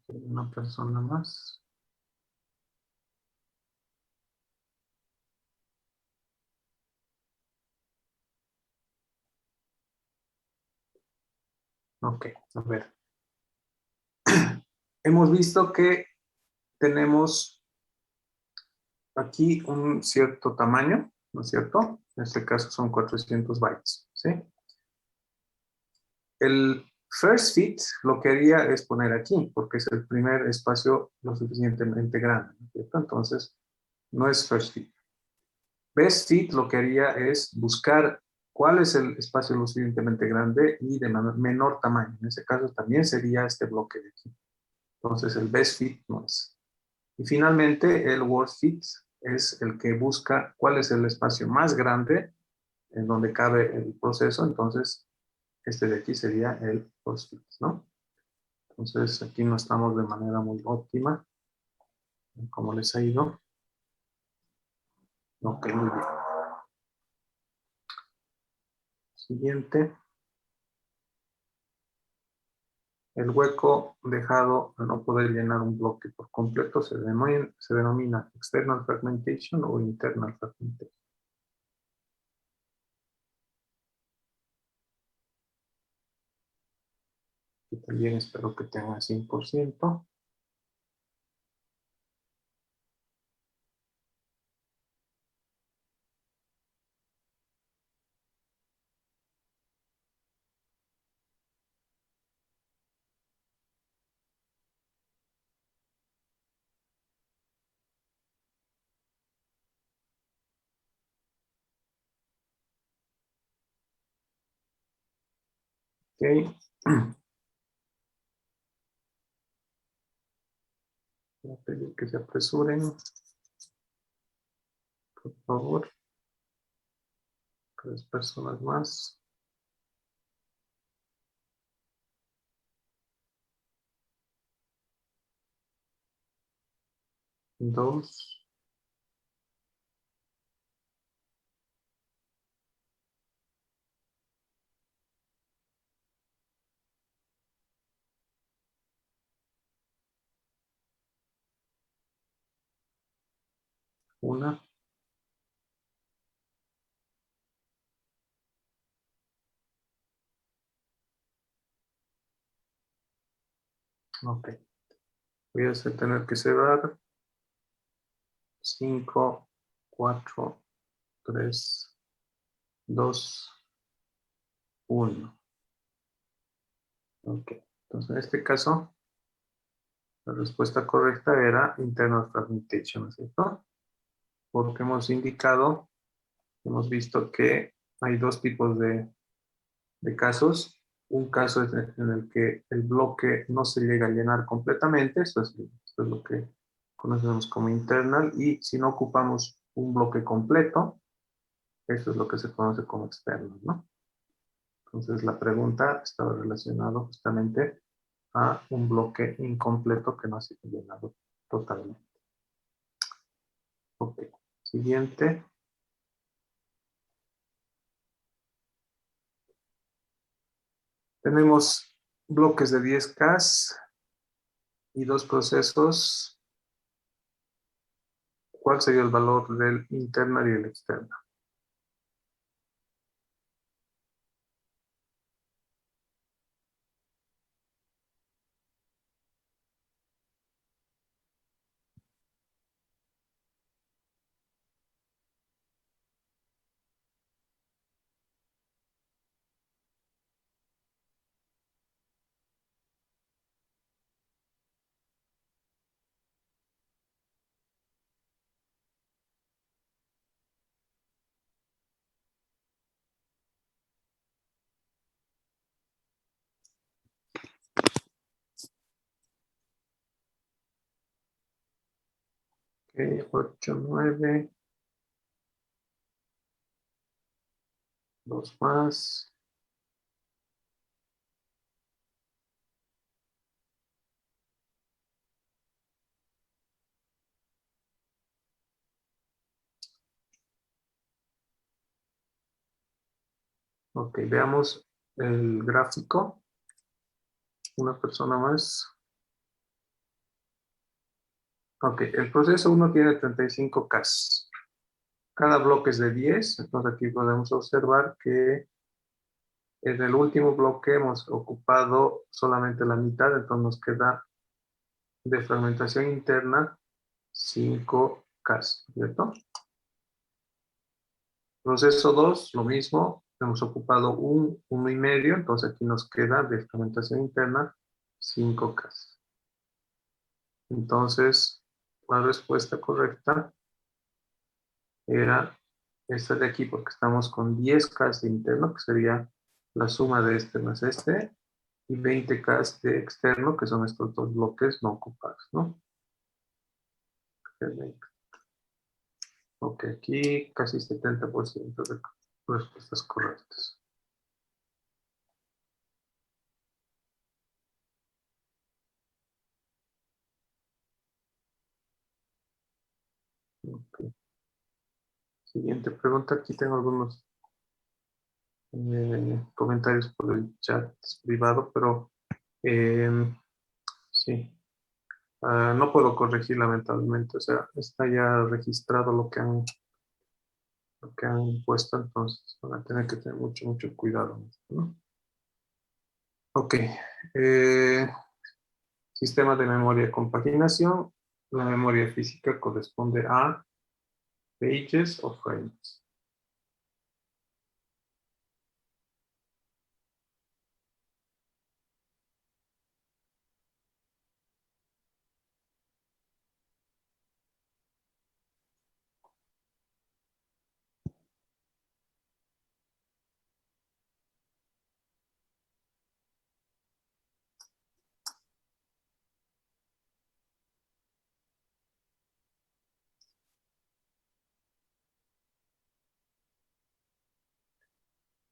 Speaker 1: Una persona más. Ok, a ver. Hemos visto que tenemos aquí un cierto tamaño, ¿no es cierto? En este caso son 400 bytes, ¿sí? El first fit lo que haría es poner aquí, porque es el primer espacio lo suficientemente grande, ¿no es cierto? Entonces, no es first fit. Best fit lo que haría es buscar cuál es el espacio lo suficientemente grande y de menor tamaño. En ese caso también sería este bloque de aquí. Entonces, el best fit no es. Y finalmente, el worst fit es el que busca cuál es el espacio más grande en donde cabe el proceso. Entonces, este de aquí sería el worst fit, ¿no? Entonces, aquí no estamos de manera muy óptima. ¿Cómo les ha ido? Ok, muy bien. Siguiente. El hueco dejado al no poder llenar un bloque por completo se denomina external fragmentation o internal fragmentation. Y también espero que tenga 100%. Ok. Voy a pedir que se apresuren, por favor. 3 personas más. 2. 1. Ok. Voy a tener que cerrar. 5, 4, 3, 2, 1. Ok. Entonces, en este caso, la respuesta correcta era internal fragmentation, ¿no es cierto? Porque hemos indicado, hemos visto que hay dos tipos de casos. Un caso es en el que el bloque no se llega a llenar completamente, esto es lo que conocemos como internal, y si no ocupamos un bloque completo, eso es lo que se conoce como externo, ¿no? Entonces la pregunta estaba relacionada justamente a un bloque incompleto que no ha sido llenado totalmente. Ok, siguiente. Tenemos bloques de 10K y dos procesos. ¿Cuál sería el valor del interno y el externo? Ok, 8, 9. Dos más. Ok, veamos el gráfico. Una persona más. Ok, el proceso 1 tiene 35K. Cada bloque es de 10, entonces aquí podemos observar que en el último bloque hemos ocupado solamente la mitad, entonces nos queda de fragmentación interna 5K, ¿cierto? Proceso 2, lo mismo, hemos ocupado un 1,5, entonces aquí nos queda de fragmentación interna 5K. Entonces, la respuesta correcta era esta de aquí, porque estamos con 10K de interno, que sería la suma de este más este, y 20K de externo, que son estos dos bloques no ocupados, ¿no? Ok, aquí casi 70% de respuestas correctas. Ok. Siguiente pregunta, aquí tengo algunos comentarios por el chat privado, pero sí. No puedo corregir lamentablemente, o sea, está ya registrado lo que han puesto, entonces van a tener que tener mucho, mucho cuidado, ¿no? Ok. Sistema de memoria de compaginación. La memoria física corresponde a pages o frames.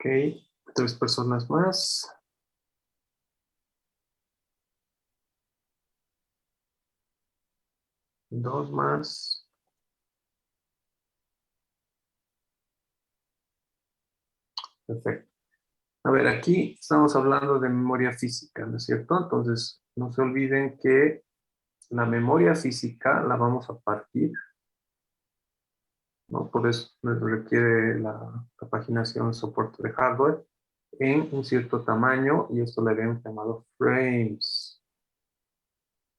Speaker 1: Ok. 3 personas más. Dos más. Perfecto. A ver, aquí estamos hablando de memoria física, ¿no es cierto? Entonces, no se olviden que la memoria física la vamos a partir, ¿no? Por eso requiere la paginación soporte de hardware en un cierto tamaño y esto le habíamos llamado frames,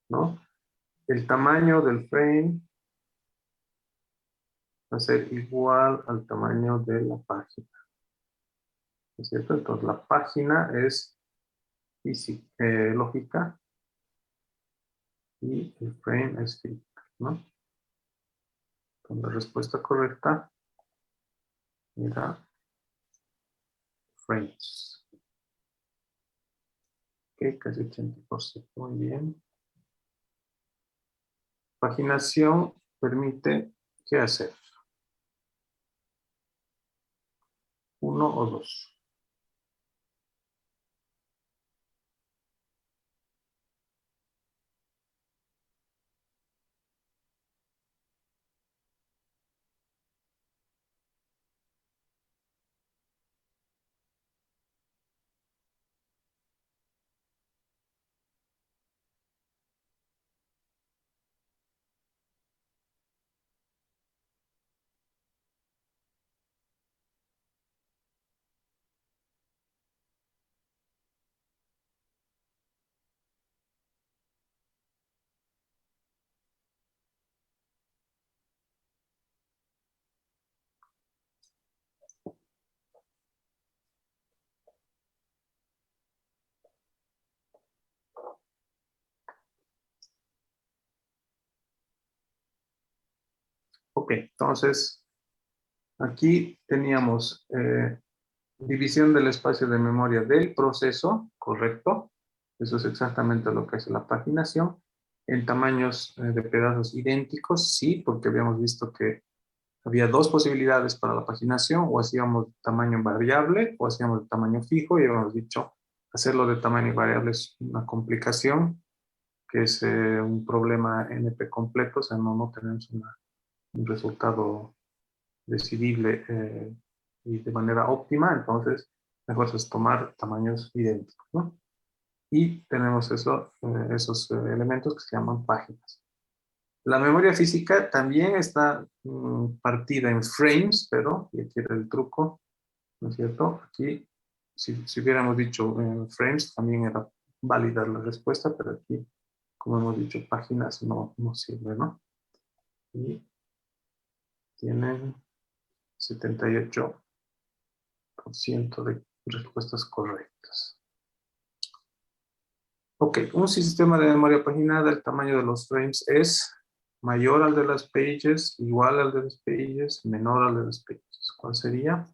Speaker 1: ¿no? El tamaño del frame va a ser igual al tamaño de la página, ¿no es cierto? Entonces la página es física, lógica y el frame es física, ¿no? Entonces la respuesta correcta era frames. Ok, casi 80%, muy bien. Paginación permite, ¿qué hacer? ¿Uno o dos? Ok, entonces aquí teníamos división del espacio de memoria del proceso, correcto. Eso es exactamente lo que hace la paginación. En tamaños de pedazos idénticos, sí, porque habíamos visto que había dos posibilidades para la paginación, o hacíamos tamaño variable o hacíamos de tamaño fijo, y habíamos dicho hacerlo de tamaño variable es una complicación, que es un problema NP completo, o sea, no tenemos un resultado decidible y de manera óptima, entonces mejor es tomar tamaños idénticos, ¿no? Y tenemos esos elementos que se llaman páginas. La memoria física también está partida en frames, pero, y aquí era el truco, ¿no es cierto? Aquí, si hubiéramos dicho frames, también era válida la respuesta, pero aquí, como hemos dicho, páginas no sirve, ¿no? Y tienen 78% de respuestas correctas. Ok, un sistema de memoria paginada, el tamaño de los frames es mayor al de las pages, igual al de las pages, menor al de las pages. ¿Cuál sería?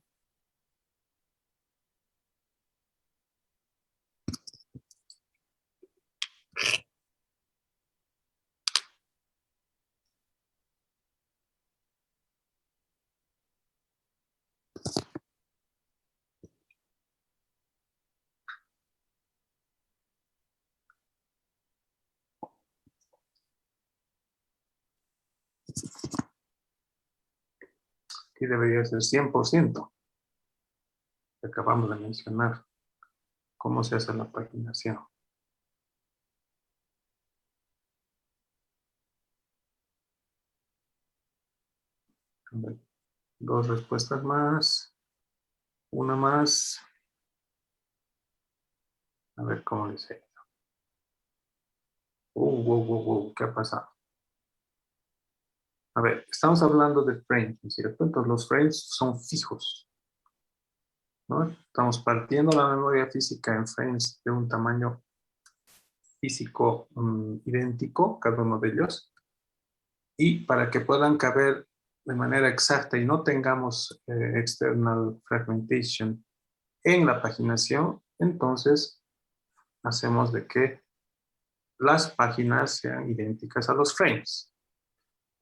Speaker 1: Aquí debería ser 100%. que acabamos de mencionar. ¿Cómo se hace la paginación? A ver, dos respuestas más. Una más. A ver cómo dice. ¿Qué ha pasado? A ver, estamos hablando de frames, ¿no es cierto? Entonces los frames son fijos, ¿no? Estamos partiendo la memoria física en frames de un tamaño físico idéntico, cada uno de ellos. Y para que puedan caber de manera exacta y no tengamos external fragmentation en la paginación, entonces hacemos de que las páginas sean idénticas a los frames.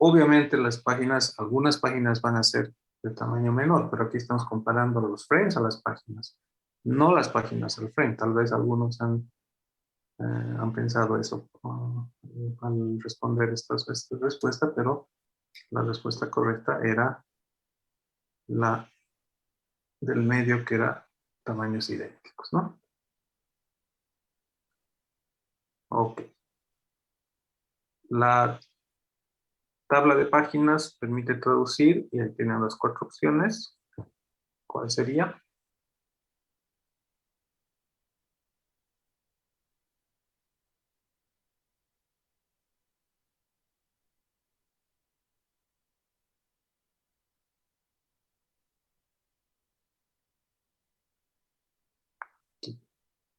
Speaker 1: Obviamente las páginas, algunas páginas van a ser de tamaño menor, pero aquí estamos comparando los frames a las páginas, no las páginas al frame. Tal vez algunos han pensado eso al responder esta respuesta, pero la respuesta correcta era la del medio, que era tamaños idénticos, ¿no? Ok. La tabla de páginas permite traducir y ahí tienen las 4 opciones. ¿Cuál sería?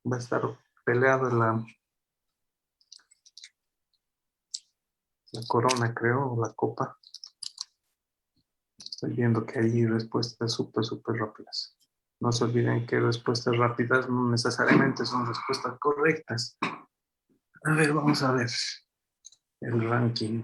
Speaker 1: Va a estar peleada la corona, creo, o la copa. Estoy viendo que hay respuestas súper rápidas. No se olviden que respuestas rápidas no necesariamente son respuestas correctas. A ver, vamos a ver el ranking.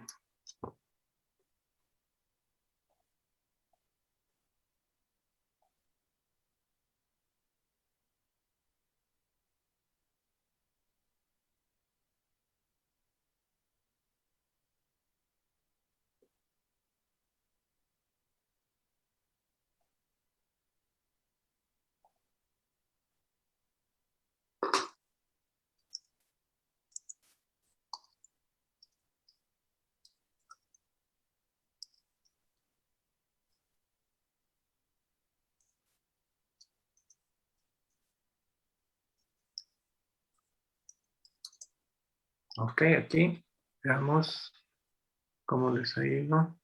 Speaker 1: Ok, aquí veamos cómo les ha ido.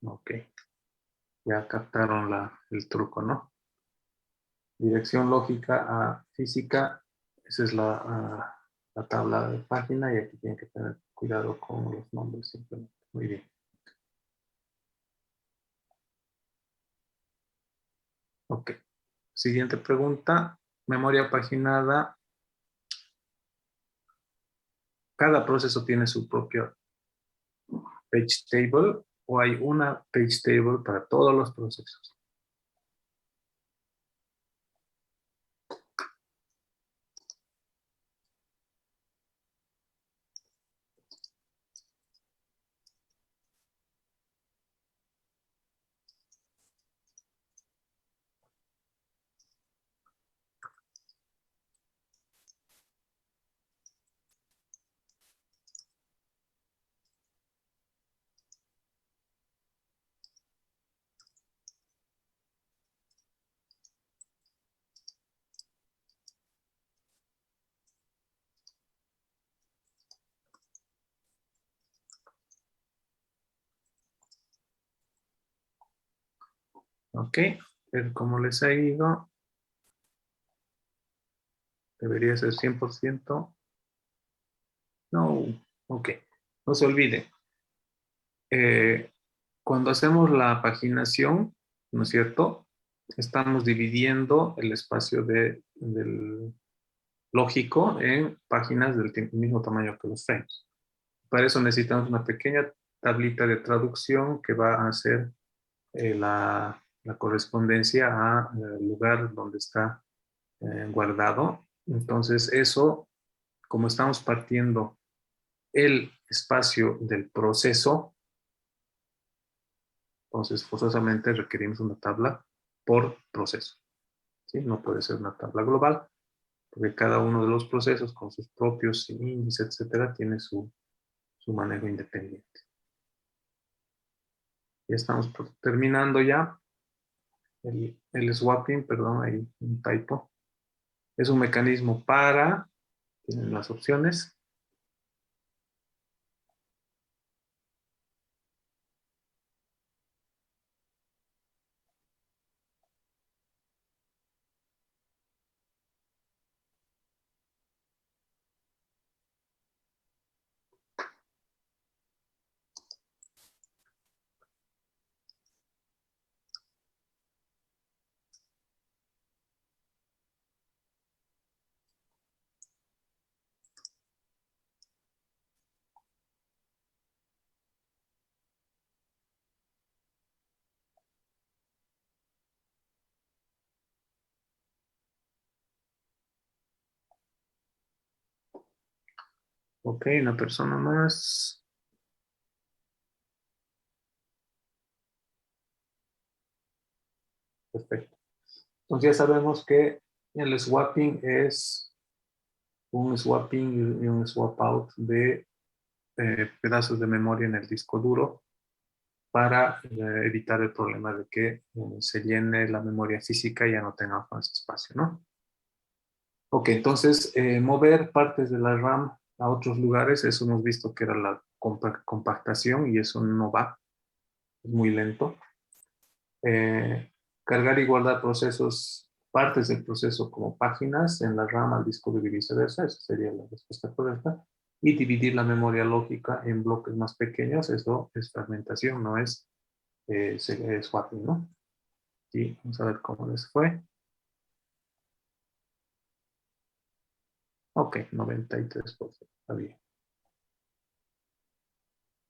Speaker 1: Ok, ya captaron el truco, ¿no? Dirección lógica a física, esa es la tabla de página y aquí tienen que tener cuidado con los nombres simplemente. Muy bien. Ok. Siguiente pregunta. Memoria paginada. Cada proceso tiene su propio page table o hay una page table para todos los procesos. Ok. Pero como les ha ido, debería ser 100%. No. Ok. No se olvide. Cuando hacemos la paginación, ¿no es cierto? Estamos dividiendo el espacio del lógico en páginas del mismo tamaño que los frames. Para eso necesitamos una pequeña tablita de traducción que va a hacer la correspondencia al lugar donde está guardado. Entonces eso, como estamos partiendo el espacio del proceso, entonces forzosamente requerimos una tabla por proceso, ¿sí? No puede ser una tabla global, porque cada uno de los procesos con sus propios índices, etcétera, tiene su manejo independiente. Ya estamos terminando ya. El swapping, perdón, hay un typo. Es un mecanismo para, tienen las opciones. Ok, una persona más. Perfecto. Entonces ya sabemos que el swapping es un swapping y un swap out de pedazos de memoria en el disco duro para evitar el problema de que se llene la memoria física y ya no tenga más espacio, ¿no? Ok, entonces mover partes de la RAM a otros lugares, eso hemos visto que era la compactación y eso no va, es muy lento. Cargar y guardar procesos, partes del proceso como páginas en la RAM al disco duro y viceversa, esa sería la respuesta correcta. Y dividir la memoria lógica en bloques más pequeños, eso es fragmentación, no es swapping, ¿no? Y vamos a ver cómo les fue. Ok, 93%, está bien.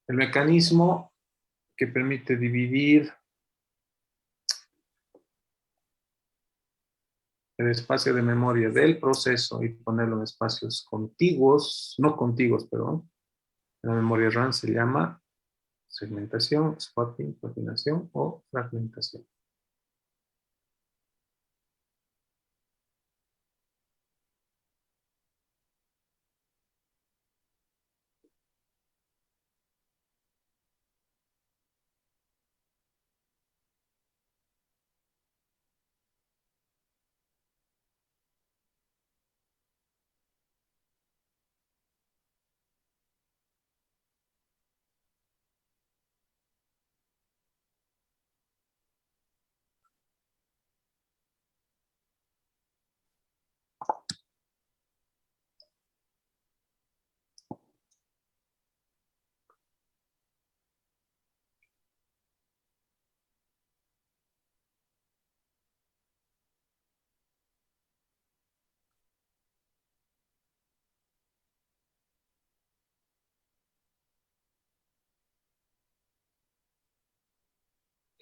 Speaker 1: El mecanismo que permite dividir el espacio de memoria del proceso y ponerlo en espacios contiguos, no contiguos, perdón, en la memoria RAM se llama segmentación, swapping, coordinación o fragmentación.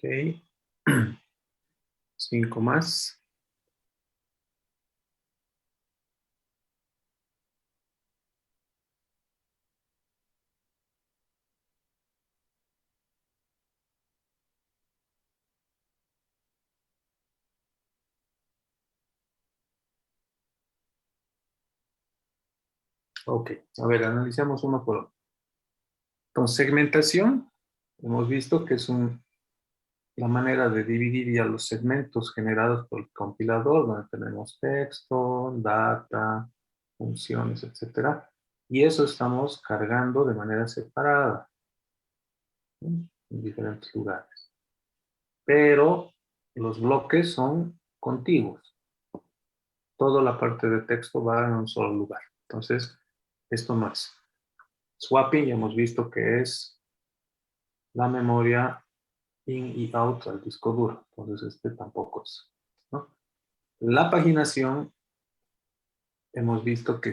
Speaker 1: Ok. 5 más. Ok, a ver, analicemos uno por uno. Con segmentación, hemos visto que es la manera de dividir ya los segmentos generados por el compilador, donde tenemos texto, data, funciones, etcétera. Y eso estamos cargando de manera separada, ¿sí? En diferentes lugares. Pero los bloques son contiguos. Toda la parte de texto va en un solo lugar. Entonces, esto no es. Swapping ya hemos visto que es la memoria in y out al disco duro. Entonces, este tampoco es, ¿no? La paginación, hemos visto que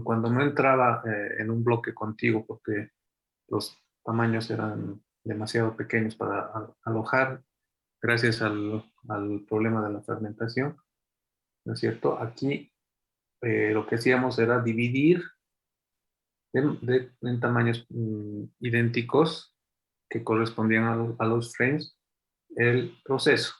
Speaker 1: cuando no entraba en un bloque contiguo porque los tamaños eran demasiado pequeños para alojar, gracias al problema de la fragmentación, ¿no es cierto? Aquí lo que hacíamos era dividir en tamaños idénticos que correspondían a los frames el proceso.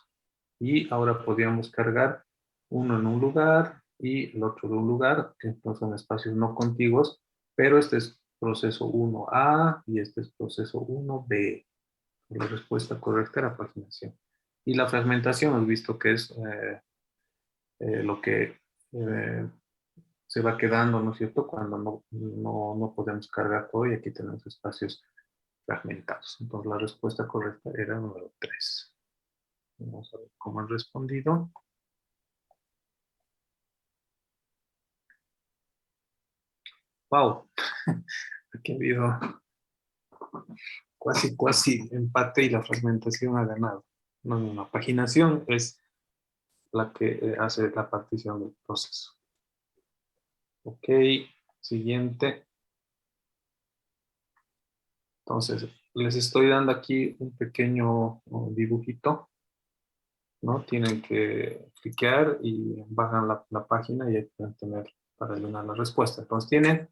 Speaker 1: Y ahora podríamos cargar uno en un lugar y el otro en un lugar, que no son espacios no contiguos, pero este es proceso 1A y este es proceso 1B. La respuesta correcta era paginación. Y la fragmentación, hemos visto que es lo que se va quedando, ¿no es cierto?, cuando no podemos cargar todo y aquí tenemos espacios fragmentados. Entonces la respuesta correcta era número 3. Vamos a ver cómo han respondido. Wow, aquí ha habido casi empate y la fragmentación ha ganado. No, la paginación es la que hace la partición del proceso. Ok, siguiente. Entonces, les estoy dando aquí un pequeño dibujito, ¿no? Tienen que cliquear y bajan la página y ahí pueden tener para llenar la respuesta. Entonces, tienen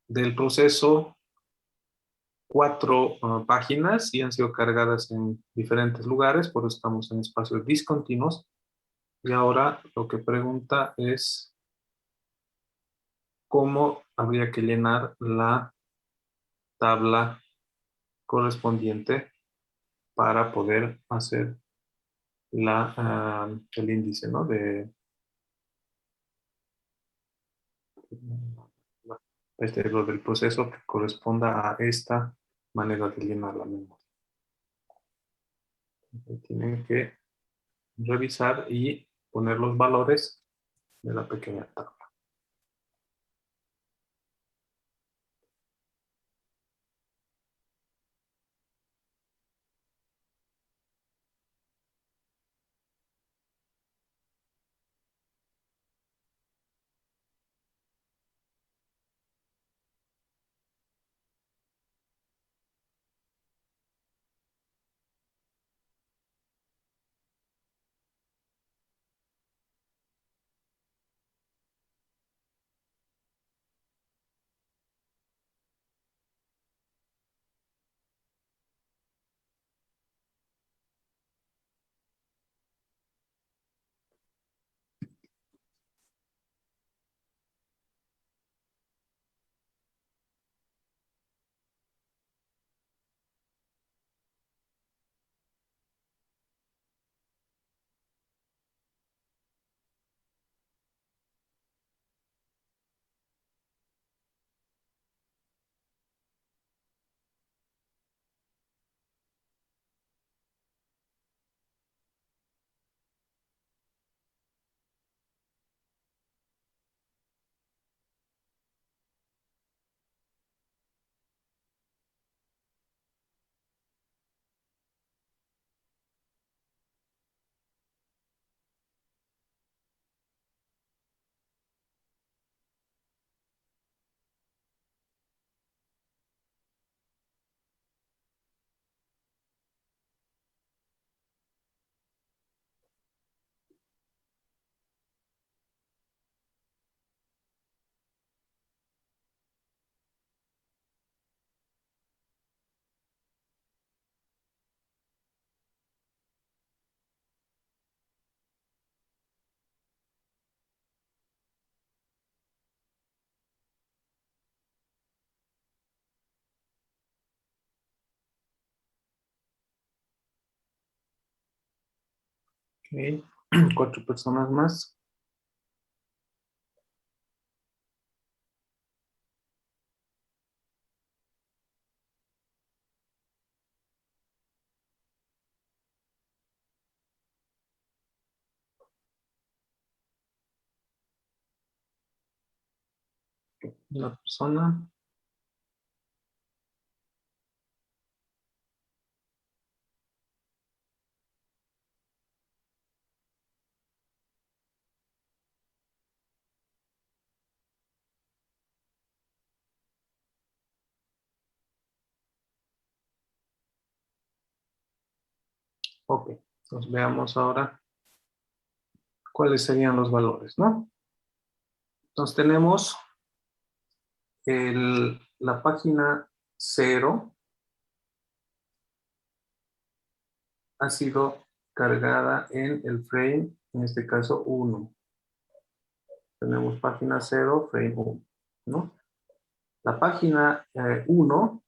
Speaker 1: del proceso 4 páginas y han sido cargadas en diferentes lugares, por eso estamos en espacios discontinuos. Y ahora lo que pregunta es cómo habría que llenar la tabla correspondiente para poder hacer el índice, ¿no? Lo del proceso que corresponda a esta manera de llenar la memoria. Tienen que revisar y poner los valores de la pequeña tabla. Ok, 4 personas más. Una persona. Ok, entonces veamos ahora cuáles serían los valores, ¿no? Entonces tenemos la página 0 ha sido cargada en el frame, en este caso 1. Tenemos página 0, frame 1, ¿no? La página 1,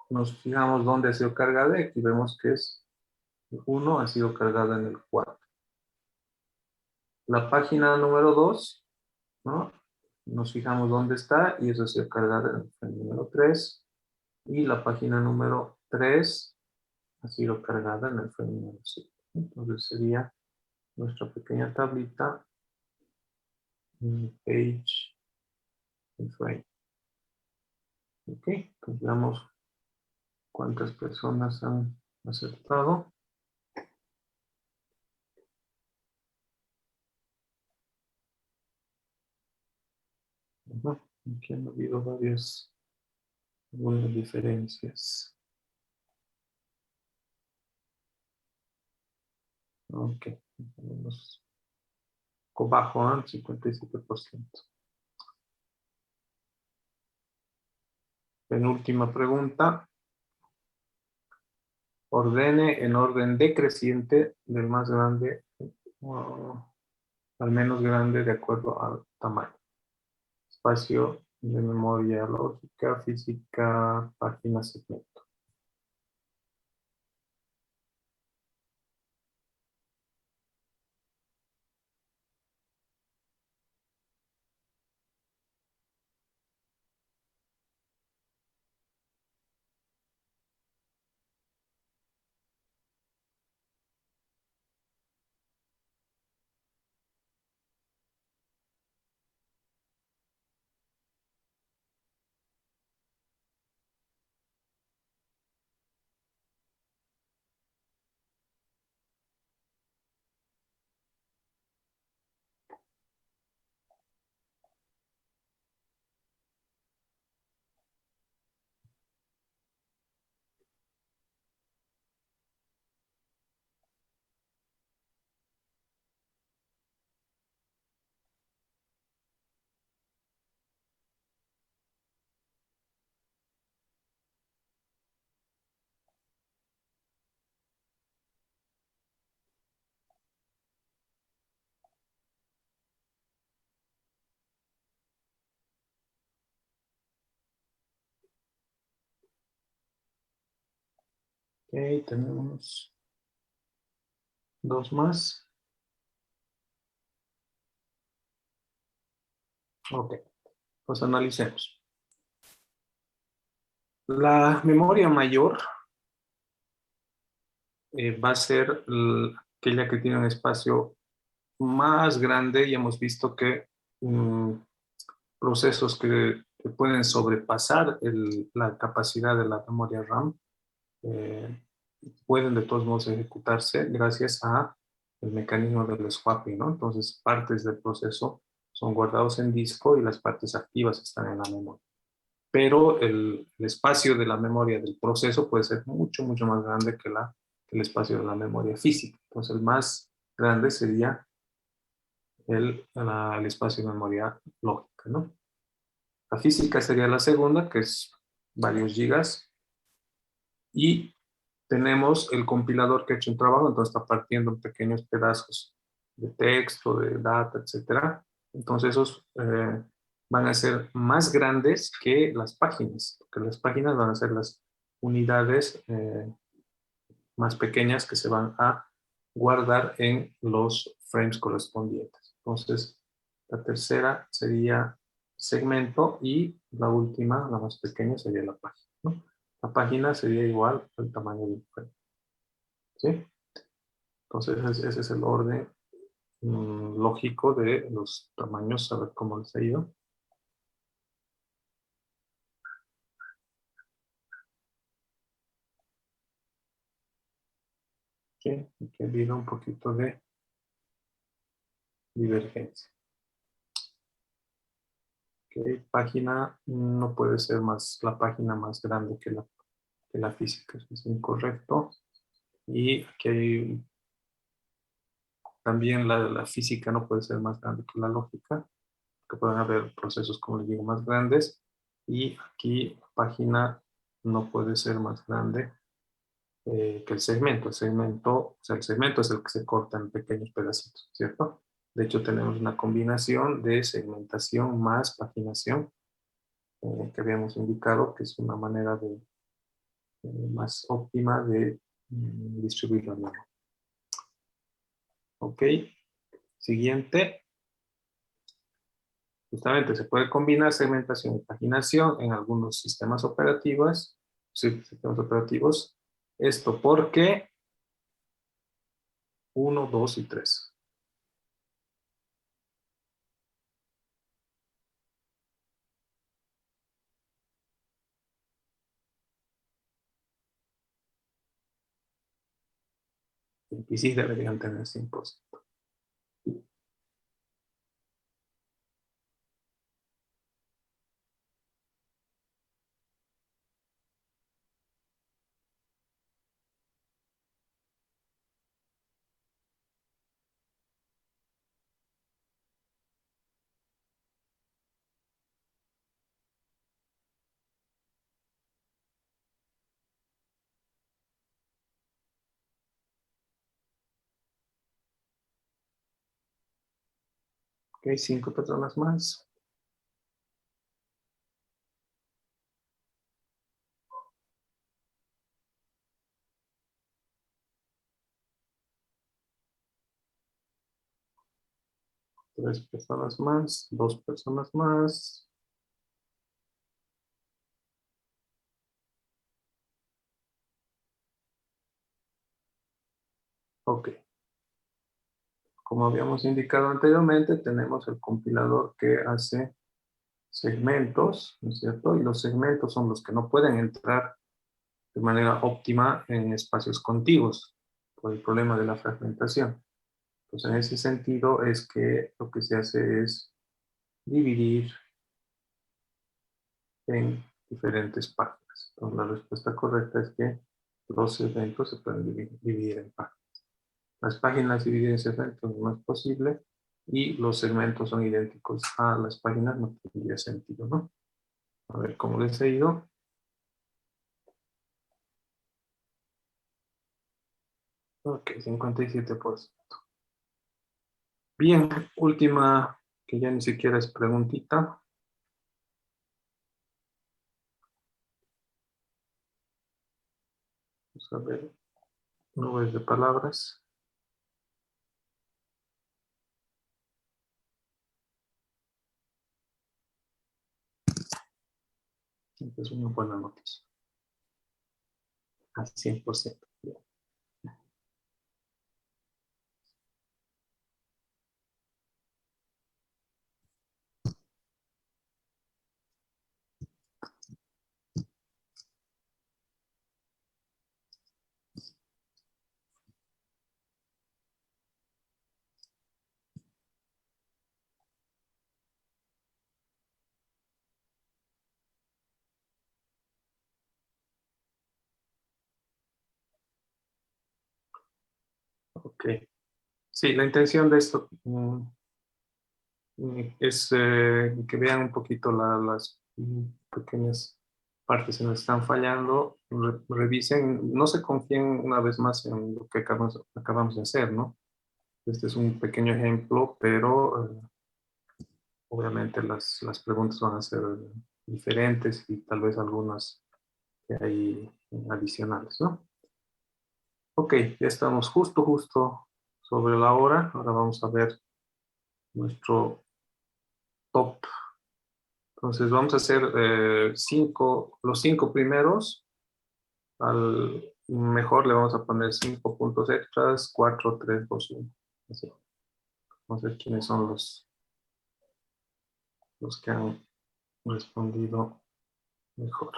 Speaker 1: nos fijamos dónde ha sido cargada y aquí vemos que es 1 ha sido cargada en el 4. La página número 2, ¿no? Nos fijamos dónde está y eso ha sido cargada en el frame número 3. Y la página número 3 ha sido cargada en el frame número 7. Entonces sería nuestra pequeña tablita page and frame. Ok, pues veamos cuántas personas han aceptado. Aquí han habido algunas diferencias. Ok, tenemos bajo, 57%. Penúltima pregunta. Ordene en orden decreciente del más grande al menos grande de acuerdo al tamaño. Espacio de memoria lógica, física, página, segmento. Ok, tenemos dos más. Ok, pues analicemos. La memoria mayor va a ser aquella que tiene un espacio más grande y hemos visto que procesos que pueden sobrepasar la capacidad de la memoria RAM pueden de todos modos ejecutarse gracias a el mecanismo del swapping, ¿no? Entonces, partes del proceso son guardados en disco y las partes activas están en la memoria. Pero el espacio de la memoria del proceso puede ser mucho, mucho más grande que el espacio de la memoria física. Entonces, el más grande sería el espacio de memoria lógica, ¿no? La física sería la segunda, que es varios gigas. Y tenemos el compilador que ha hecho un trabajo, entonces está partiendo en pequeños pedazos de texto, de data, etcétera. Entonces esos van a ser más grandes que las páginas, porque las páginas van a ser las unidades más pequeñas que se van a guardar en los frames correspondientes. Entonces, la tercera sería segmento y la última, la más pequeña, sería la página, ¿no? La página sería igual al tamaño del frame. ¿Sí? Entonces, ese es el orden lógico de los tamaños, a ver cómo les ha ido. ¿Sí? Aquí ha habido un poquito de divergencia. ¿Okay? Página no puede ser la página más grande que la física, eso es incorrecto. Y aquí hay también la física no puede ser más grande que la lógica. que pueden haber procesos, como les digo, más grandes. Y aquí la página no puede ser más grande que el segmento. O sea, el segmento es el que se corta en pequeños pedacitos, ¿cierto? De hecho, tenemos una combinación de segmentación más paginación que habíamos indicado, que es una manera más óptima de distribuirlo. Ok, siguiente. Justamente se puede combinar segmentación y paginación en algunos sistemas operativos. Sí, sistemas operativos. Esto porque 1, 2 y 3. Y sí deberían tener 100%. Ok, 5 personas más. Tres personas más, 2 personas más. Ok. Como habíamos indicado anteriormente, tenemos el compilador que hace segmentos, ¿no es cierto? Y los segmentos son los que no pueden entrar de manera óptima en espacios contiguos por el problema de la fragmentación. Entonces, en ese sentido es que lo que se hace es dividir en diferentes páginas. Entonces, la respuesta correcta es que los segmentos se pueden dividir en páginas. Las páginas divididas en segmentos no es posible y los segmentos son idénticos a las páginas, no tendría sentido, ¿no? A ver cómo les ha ido. Ok, 57%. Bien, última, que ya ni siquiera es preguntita. Vamos a ver, nubes de palabras. Es una buena noticia. Al 100%. Ok. Sí, la intención de esto es que vean un poquito las pequeñas partes en las que están fallando, revisen, no se confíen una vez más en lo que acabamos de hacer, ¿no? Este es un pequeño ejemplo, pero obviamente las preguntas van a ser diferentes y tal vez algunas que hay adicionales, ¿no? Ok, ya estamos justo sobre la hora. Ahora vamos a ver nuestro top. Entonces vamos a hacer los 5 primeros. Al mejor le vamos a poner 5 puntos extras, 4, 3, 2, 1. Así. Vamos a ver quiénes son los que han respondido mejor.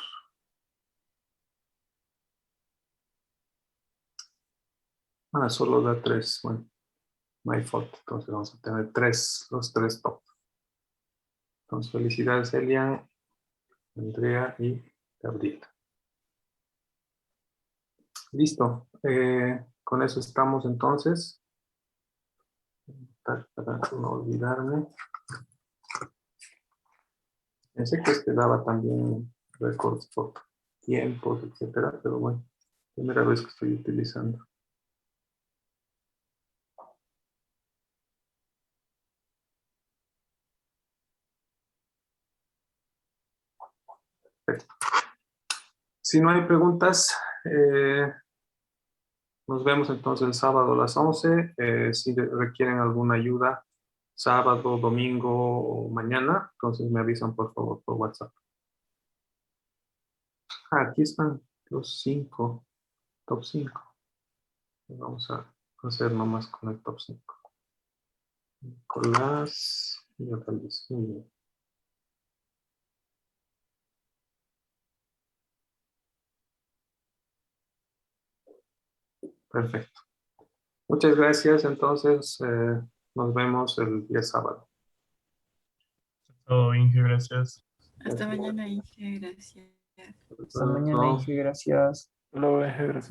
Speaker 1: Solo da 3. Bueno, my fault. Entonces vamos a tener los 3 top. Entonces felicidades Elian, Andrea y Gabriela. Listo. Con eso estamos entonces. Para no olvidarme. Pensé que este daba también récords por tiempos, etcétera, pero bueno, primera vez que estoy utilizando. Perfecto. Si no hay preguntas, nos vemos entonces el sábado a las 11. Si requieren alguna ayuda, sábado, domingo o mañana, entonces me avisan por favor por WhatsApp. Aquí están los 5, top 5. Vamos a hacer nomás con el top 5. Nicolás y otra vez. Muy bien. Perfecto. Muchas gracias. Entonces, nos vemos el día sábado.
Speaker 4: Todo, Inge, gracias.
Speaker 5: Hasta mañana, Inge, gracias.
Speaker 6: Hasta mañana, Inge, gracias.
Speaker 7: Hola, gracias.